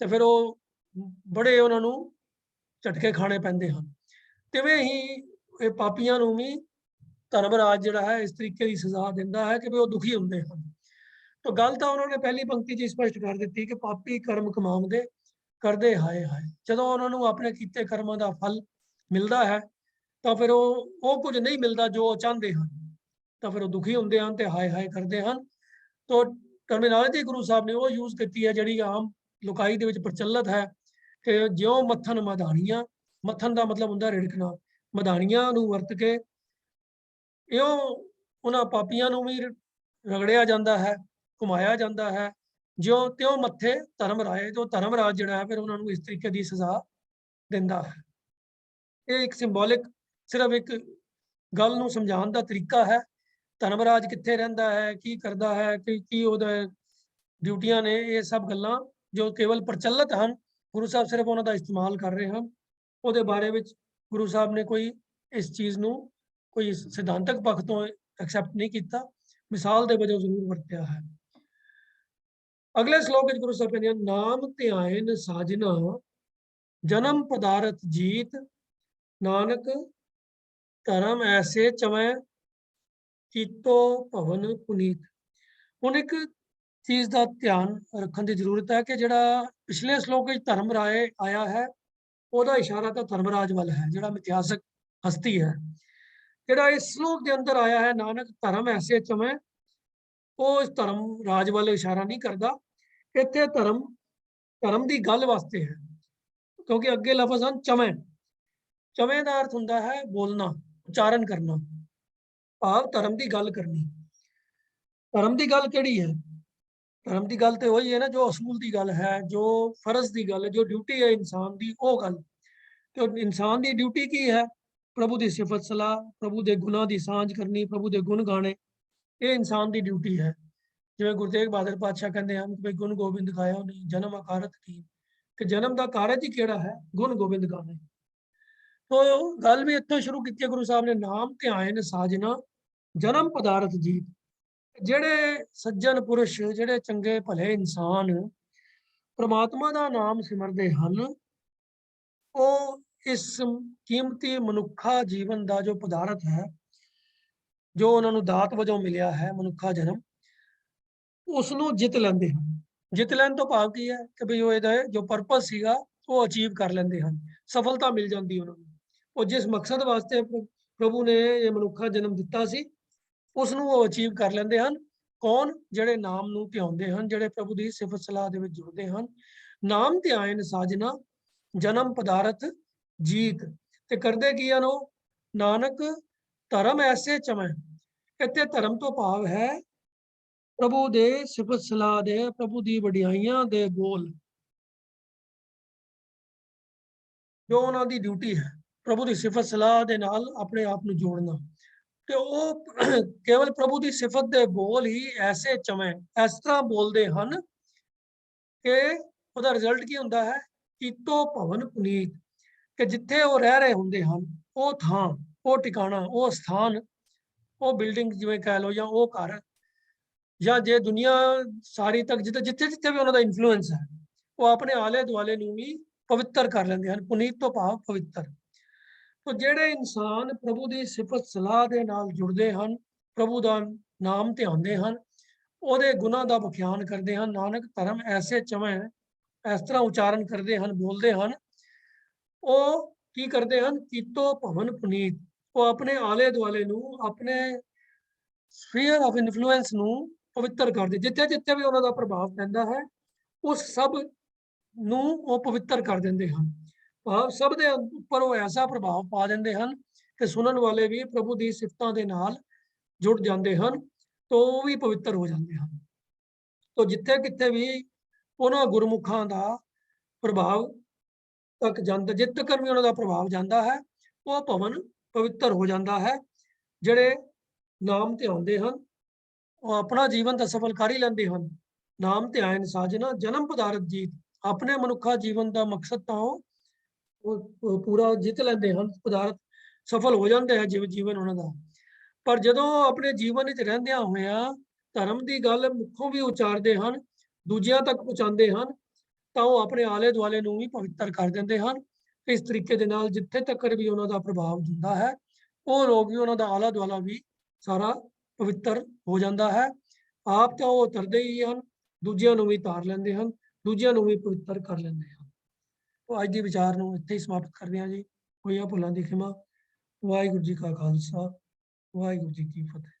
ਤੇ ਫਿਰ ਉਹ ਬੜੇ ਉਹਨਾਂ ਨੂੰ ਝਟਕੇ ਖਾਣੇ ਪੈਂਦੇ ਹਨ, ਤਿਵੇਂ ਹੀ ਇਹ ਪਾਪੀਆਂ ਨੂੰ ਵੀ ਧਰਮ ਰਾਜ ਜਿਹੜਾ ਹੈ ਇਸ ਤਰੀਕੇ ਦੀ ਸਜ਼ਾ ਦਿੰਦਾ ਹੈ ਕਿ ਵੀ ਉਹ ਦੁਖੀ ਹੁੰਦੇ ਹਨ। ਤਾਂ ਗੱਲ ਤਾਂ ਉਹਨਾਂ ਨੇ ਪਹਿਲੀ ਪੰਕਤੀ 'ਚ ਸਪਸ਼ਟ ਕਰ ਦਿੱਤੀ ਕਿ ਪਾਪੀ ਕਰਮ ਕਮਾਉਂਦੇ ਕਰਦੇ ਹਾਏ ਹਾਏ। ਜਦੋਂ ਉਹਨਾਂ ਨੂੰ ਆਪਣੇ ਕੀਤੇ ਕਰਮਾਂ ਦਾ ਫਲ ਮਿਲਦਾ ਹੈ ਤਾਂ ਫਿਰ ਉਹ ਕੁਝ ਨਹੀਂ ਮਿਲਦਾ ਜੋ ਉਹ ਚਾਹੁੰਦੇ ਹਨ, ਤਾਂ ਫਿਰ ਉਹ ਦੁਖੀ ਹੁੰਦੇ ਹਨ ਤੇ ਹਾਏ ਹਾਏ ਕਰਦੇ ਹਨ। ਤਾਂ ਟਰਮੀਨੋਲੋਜੀ ਗੁਰੂ ਸਾਹਿਬ ਨੇ ਉਹ ਯੂਜ਼ ਕੀਤੀ ਹੈ ਜਿਹੜੀ ਆਮ ਲੋਕਾਈ ਦੇ ਵਿੱਚ ਪ੍ਰਚਲਿਤ ਹੈ ਕਿ ਜਿਉਂ ਮੱਥਨ ਮਧਾਣੀਆਂ, ਮੱਥਨ ਦਾ ਮਤਲਬ ਹੁੰਦਾ ਰਿੜਕਣਾ, ਮਧਾਣੀਆਂ ਨੂੰ ਵਰਤ ਕੇ ਇਉਂ ਉਹਨਾਂ ਪਾਪੀਆਂ ਨੂੰ ਵੀ ਰਗੜਿਆ ਜਾਂਦਾ ਹੈ, ਘੁਮਾਇਆ ਜਾਂਦਾ ਹੈ, ਜਿਉਂ ਤਿਉਂ ਮੱਥੇ ਧਰਮ ਰਾਏ, ਜੋ ਧਰਮ ਰਾਜ ਜਿਹੜਾ ਹੈ ਫਿਰ ਉਹਨਾਂ ਨੂੰ ਇਸ ਤਰੀਕੇ ਦੀ ਸਜ਼ਾ ਦਿੰਦਾ ਹੈ। ਇਹ ਇੱਕ ਸਿੰਬੋਲਿਕ, ਸਿਰਫ ਇੱਕ ਗੱਲ ਨੂੰ ਸਮਝਾਉਣ ਦਾ ਤਰੀਕਾ ਹੈ। ਧਰਮ ਰਾਜ ਕਿੱਥੇ ਰਹਿੰਦਾ ਹੈ, ਕੀ ਕਰਦਾ ਹੈ, ਕੀ ਉਹਦਾ ਡਿਊਟੀਆਂ ਨੇ, ਇਹ ਸਭ ਗੱਲਾਂ ਜੋ ਕੇਵਲ ਪ੍ਰਚਲਿਤ ਹਨ, ਗੁਰੂ ਸਾਹਿਬ ਸਿਰਫ ਉਹਨਾਂ ਦਾ ਇਸਤੇਮਾਲ ਕਰ ਰਹੇ ਹਨ। ਉਹਦੇ ਬਾਰੇ ਵਿੱਚ ਗੁਰੂ ਸਾਹਿਬ ਨੇ ਕੋਈ ਇਸ ਚੀਜ਼ ਨੂੰ ਕੋਈ ਸਿਧਾਂਤਕ ਪੱਖ ਤੋਂ ਐਕਸੈਪਟ ਨਹੀਂ ਕੀਤਾ, ਮਿਸਾਲ ਦੇ ਵਜੋਂ ਜ਼ਰੂਰ ਵਰਤਿਆ ਹੈ। ਅਗਲੇ ਸ਼ਲੋਕ ਵਿੱਚ ਗੁਰੂ ਸਾਹਿਬ ਕਹਿੰਦੇ ਹਨ, ਨਾਮ ਧਿਆਇਨ ਸਾਜਨਾ ਜਨਮ ਪਦਾਰਥ ਜੀਤ, ਨਾਨਕ ਧਰਮ ਐਸੇ ਚਵੈ ਕੀਤੋ ਭਵਨ ਪੁਨੀਤ। ਹੁਣ ਇੱਕ ਚੀਜ਼ ਦਾ ਧਿਆਨ ਰੱਖਣ ਦੀ ਜ਼ਰੂਰਤ ਹੈ ਕਿ ਜਿਹੜਾ ਪਿਛਲੇ ਸ਼ਲੋਕ ਵਿੱਚ ਧਰਮ ਰਾਏ ਆਇਆ ਹੈ ਉਹਦਾ ਇਸ਼ਾਰਾ ਤਾਂ ਧਰਮਰਾਜ ਵੱਲ ਹੈ, ਜਿਹੜਾ ਮਿਥਿਹਾਸਕ ਹਸਤੀ ਹੈ। ਜਿਹੜਾ ਇਸ ਸ਼ਲੋਕ ਦੇ ਅੰਦਰ ਆਇਆ ਹੈ ਨਾਨਕ ਧਰਮ ਐਸੇ ਚਵੈ, ਉਹ ਇਸ ਧਰਮ ਰਾਜ ਵੱਲ ਇਸ਼ਾਰਾ ਨਹੀਂ ਕਰਦਾ। ਇੱਥੇ ਧਰਮ ਦੀ ਗੱਲ ਵਾਸਤੇ ਹੈ, ਕਿਉਂਕਿ ਅੱਗੇ ਲਫ਼ਜ਼ ਹਨ ਚਵੈ। ਚਵੈ ਦਾ ਅਰਥ ਹੁੰਦਾ ਹੈ ਬੋਲਣਾ, ਉਚਾਰਨ ਕਰਨਾ, ਭਾਵ ਧਰਮ ਦੀ ਗੱਲ ਕਰਨੀ। ਧਰਮ ਦੀ ਗੱਲ ਕਿਹੜੀ ਹੈ? ਧਰਮ ਦੀ ਗੱਲ ਤੇ ਉਹੀ ਹੈ ਨਾ ਜੋ ਅਸੂਲ ਦੀ ਗੱਲ ਹੈ, ਜੋ ਫਰਜ਼ ਦੀ ਗੱਲ ਹੈ, ਜੋ ਡਿਊਟੀ ਹੈ ਇਨਸਾਨ ਦੀ, ਉਹ ਗੱਲ। ਤੇ ਇਨਸਾਨ ਦੀ ਡਿਊਟੀ ਕੀ ਹੈ? ਪ੍ਰਭੂ ਦੀ ਸਿਫਤ ਸਲਾਹ, ਪ੍ਰਭੂ ਦੇ ਗੁਣਾਂ ਦੀ ਸਾਂਝ ਕਰਨੀ, ਪ੍ਰਭੂ ਦੇ ਗੁਣ ਗਾਣੇ, ਇਹ ਇਨਸਾਨ ਦੀ ਡਿਊਟੀ ਹੈ। ਜਿਵੇਂ ਗੁਰੂ ਤੇਗ ਬਹਾਦਰ ਪਾਤਸ਼ਾਹ ਕਹਿੰਦੇ ਹਨ ਕਿ ਗੁਣ ਗੋਬਿੰਦ ਗਾਇਓ ਨਹੀਂ ਜਨਮ ਅਕਾਰਤ ਕੀ, ਕਿ ਜਨਮ ਦਾ ਕਾਰਜ ਹੀ ਕਿਹੜਾ ਹੈ? ਗੁਣ ਗੋਬਿੰਦ ਗਾਣੇ। ਤੋ ਗੱਲ ਵੀ ਇੱਥੋਂ ਸ਼ੁਰੂ ਕੀਤੀ ਗੁਰੂ ਸਾਹਿਬ ਨੇ, ਨਾਮ ਧਿਆਇਨ ਸਾਜਨਾ ਜਨਮ ਪਦਾਰਥ ਜੀਤ। ਜਿਹੜੇ ਸੱਜਣ ਪੁਰਸ਼, ਜਿਹੜੇ ਚੰਗੇ ਭਲੇ ਇਨਸਾਨ ਪ੍ਰਮਾਤਮਾ ਦਾ ਨਾਮ ਸਿਮਰਦੇ ਹਨ, ਉਹ ਇਸ ਕੀਮਤੀ ਮਨੁੱਖਾ ਜੀਵਨ ਦਾ ਜੋ ਪਦਾਰਥ ਹੈ, ਜੋ ਉਹਨਾਂ ਨੂੰ ਦਾਤ ਵਜੋਂ ਮਿਲਿਆ ਹੈ, ਮਨੁੱਖਾ ਜਨਮ, ਉਸ ਨੂੰ ਜਿੱਤ ਲੈਂਦੇ ਹਨ। ਜਿੱਤ ਲੈਣ ਤੋਂ ਭਾਵ ਕੀ ਹੈ ਕਿ ਵੀ ਉਹ ਇਹਦਾ ਜੋ ਪਰਪਸ ਸੀਗਾ ਉਹ ਅਚੀਵ ਕਰ ਲੈਂਦੇ ਹਨ, ਸਫਲਤਾ ਮਿਲ ਜਾਂਦੀ ਉਹਨਾਂ ਨੂੰ। ਉਹ ਜਿਸ ਮਕਸਦ ਵਾਸਤੇ ਪ੍ਰਭੂ ਨੇ ਇਹ ਮਨੁੱਖਾ ਜਨਮ ਦਿੱਤਾ ਸੀ ਉਸ ਨੂੰ ਉਹ ਅਚੀਵ ਕਰ ਲੈਂਦੇ ਹਨ। ਕੌਣ? ਜਿਹੜੇ ਨਾਮ ਨੂੰ ਧਿਆਉਂਦੇ ਹਨ, ਜਿਹੜੇ ਪ੍ਰਭੂ ਦੀ ਸਿਫਤ ਸਲਾਹ ਦੇ ਵਿੱਚ ਜੁੜਦੇ ਹਨ। ਨਾਮ ਧਿਆਇਨ ਸਾਜਨਾ ਜਨਮ ਪਦਾਰਥ ਜੀਤ। ਤੇ ਕਰਦੇ ਕੀ ਹਨ ਉਹ? ਨਾਨਕ ਧਰਮ ਐਸੇ ਚਮੈ। ਇੱਥੇ ਧਰਮ ਤੋਂ ਭਾਵ ਹੈ ਪ੍ਰਭੂ ਦੇ ਸਿਫਤ ਸਲਾਹ ਦੇ, ਪ੍ਰਭੂ ਦੀ ਵਡਿਆਈਆਂ ਦੇ ਬੋਲ, ਜੋ ਉਹਨਾਂ ਦੀ ਡਿਊਟੀ ਹੈ ਪ੍ਰਭੂ ਦੀ ਸਿਫਤ ਸਲਾਹ ਦੇ ਨਾਲ ਆਪਣੇ ਆਪ ਨੂੰ ਜੋੜਨਾ। ਤੇ ਉਹ ਕੇਵਲ ਪ੍ਰਭੂ ਦੀ ਸਿਫਤ ਦੇ ਬੋਲ ਹੀ ਐਸੇ ਚਮੈ, ਇਸ ਤਰ੍ਹਾਂ ਬੋਲਦੇ ਹਨ ਕਿ ਉਹਦਾ ਰਿਜ਼ਲਟ ਕੀ ਹੁੰਦਾ ਹੈ? ਕੀਤੋ ਭਵਨ ਪੁਨੀਤ। ਕਿ ਜਿੱਥੇ ਉਹ ਰਹਿ ਰਹੇ ਹੁੰਦੇ ਹਨ, ਉਹ ਥਾਂ, ਉਹ ਟਿਕਾਣਾ, ਉਹ ਸਥਾਨ, ਉਹ ਬਿਲਡਿੰਗ ਜਿਵੇਂ ਕਹਿ ਲਓ, ਜਾਂ ਉਹ ਘਰ, ਜਾਂ ਜੇ ਦੁਨੀਆ ਸਾਰੀ ਤੱਕ ਜਿੱਥੇ ਜਿੱਥੇ ਵੀ ਉਹਨਾਂ ਦਾ ਇਨਫਲੂਐਂਸ ਹੈ, ਉਹ ਆਪਣੇ ਆਲੇ ਦੁਆਲੇ ਨੂੰ ਵੀ ਪਵਿੱਤਰ ਕਰ ਲੈਂਦੇ ਹਨ। ਪੁਨੀਤ ਤੋਂ ਭਾਵ ਪਵਿੱਤਰ। ਤੋ ਜਿਹੜੇ ਇਨਸਾਨ ਪ੍ਰਭੂ ਦੀ ਸਿਫਤ ਸਲਾਹ ਦੇ ਨਾਲ ਜੁੜਦੇ ਹਨ, ਪ੍ਰਭੂ ਦਾ ਨਾਮ ਧਿਆਉਂਦੇ ਹਨ, ਉਹਦੇ ਗੁਣਾਂ ਦਾ ਬਖਿਆਨ ਕਰਦੇ ਹਨ। ਨਾਨਕ ਧਰਮ ਐਸੇ ਚਮੈ, ਇਸ ਤਰ੍ਹਾਂ ਉਚਾਰਨ ਕਰਦੇ ਹਨ, ਬੋਲਦੇ ਹਨ। ਉਹ ਕੀ ਕਰਦੇ ਹਨ? ਕੀਤੋ ਭਵਨ ਪੁਨੀਤ। ਉਹ ਆਪਣੇ ਆਲੇ ਦੁਆਲੇ ਨੂੰ, ਆਪਣੇ ਸਫੀਅਰ ਆਫ ਇਨਫਲੂਐਂਸ ਨੂੰ ਪਵਿੱਤਰ ਕਰਦੇ। ਜਿੱਥੇ ਜਿੱਥੇ ਵੀ ਉਹਨਾਂ ਦਾ ਪ੍ਰਭਾਵ ਪੈਂਦਾ ਹੈ, ਉਸ ਸਭ ਨੂੰ ਉਹ ਪਵਿੱਤਰ ਕਰ ਦਿੰਦੇ ਹਨ। ਭਾਵ ਸਭ ਦੇ ਉੱਪਰ ਉਹ ਐਸਾ ਪ੍ਰਭਾਵ ਪਾ ਦਿੰਦੇ ਹਨ ਕਿ ਸੁਣਨ ਵਾਲੇ ਵੀ ਪ੍ਰਭੂ ਦੀ ਸਿਫਤਾਂ ਦੇ ਨਾਲ ਜੁੜ ਜਾਂਦੇ ਹਨ, ਤਾਂ ਉਹ ਵੀ ਪਵਿੱਤਰ ਹੋ ਜਾਂਦੇ ਹਨ। ਤਾਂ ਜਿੱਥੇ ਕਿਤੇ ਵੀ ਉਹਨਾਂ ਗੁਰਮੁਖਾਂ ਦਾ ਪ੍ਰਭਾਵ ਤੱਕ ਜਾਂਦਾ, ਜਿੱਥੇ ਤੱਕ ਵੀ ਉਹਨਾਂ ਦਾ ਪ੍ਰਭਾਵ ਜਾਂਦਾ ਹੈ, ਉਹ ਭਵਨ ਪਵਿੱਤਰ ਹੋ ਜਾਂਦਾ ਹੈ। ਜਿਹੜੇ ਨਾਮ ਧਿਆਉਂਦੇ ਹਨ, ਉਹ ਆਪਣਾ ਜੀਵਨ ਤਾਂ ਸਫਲ ਕਰ ਹੀ ਲੈਂਦੇ ਹਨ। ਨਾਮ ਧਿਆਨ ਸਾਜਨਾ ਜਨਮ ਪਦਾਰਥ ਜੀਤ। ਆਪਣੇ ਮਨੁੱਖਾ ਜੀਵਨ ਦਾ ਮਕਸਦ ਤਾਂ ਉਹ ਪੂਰਾ ਜਿੱਤ ਲੈਂਦੇ ਹਨ, ਪਦਾਰਥ ਸਫਲ ਹੋ ਜਾਂਦੇ ਹੈ ਜੀਵਨ ਉਹਨਾਂ ਦਾ। ਪਰ ਜਦੋਂ ਆਪਣੇ ਜੀਵਨ ਵਿੱਚ ਰਹਿੰਦਿਆਂ ਹੋਇਆਂ ਧਰਮ ਦੀ ਗੱਲ ਮੁੱਖੋਂ ਵੀ ਉਚਾਰਦੇ ਹਨ, ਦੂਜਿਆਂ ਤੱਕ ਪਹੁੰਚਾਉਂਦੇ ਹਨ, ਤਾਂ ਉਹ ਆਪਣੇ ਆਲੇ ਦੁਆਲੇ ਨੂੰ ਵੀ ਪਵਿੱਤਰ ਕਰ ਦਿੰਦੇ ਹਨ। ਇਸ ਤਰੀਕੇ ਦੇ ਨਾਲ ਜਿੱਥੇ ਤੱਕ ਵੀ ਉਹਨਾਂ ਦਾ ਪ੍ਰਭਾਵ ਹੁੰਦਾ ਹੈ, ਉਹ ਲੋਕ ਵੀ, ਉਹਨਾਂ ਦਾ ਆਲਾ ਦੁਆਲਾ ਵੀ ਸਾਰਾ ਪਵਿੱਤਰ ਹੋ ਜਾਂਦਾ ਹੈ। ਆਪ ਤਾਂ ਉਹ ਉਤਰਦੇ ਹੀ ਹਨ, ਦੂਜਿਆਂ ਨੂੰ ਵੀ ਤਾਰ ਲੈਂਦੇ ਹਨ, ਦੂਜਿਆਂ ਨੂੰ ਵੀ ਪਵਿੱਤਰ ਕਰ ਲੈਂਦੇ ਹਨ। तो अज के विचार ਨੂੰ ਇੱਥੇ ਹੀ ਸਮਾਪਤ ਕਰਦੇ ਹਾਂ ਜੀ। ਹੋਈਆਂ ਭੁੱਲਾਂ ਦੀ ਖਿਮਾ। ਵਾਹਿਗੁਰੂ ਜੀ ਕਾ ਖਾਲਸਾ, ਵਾਹਿਗੁਰੂ ਜੀ ਕੀ ਫਤਿਹ।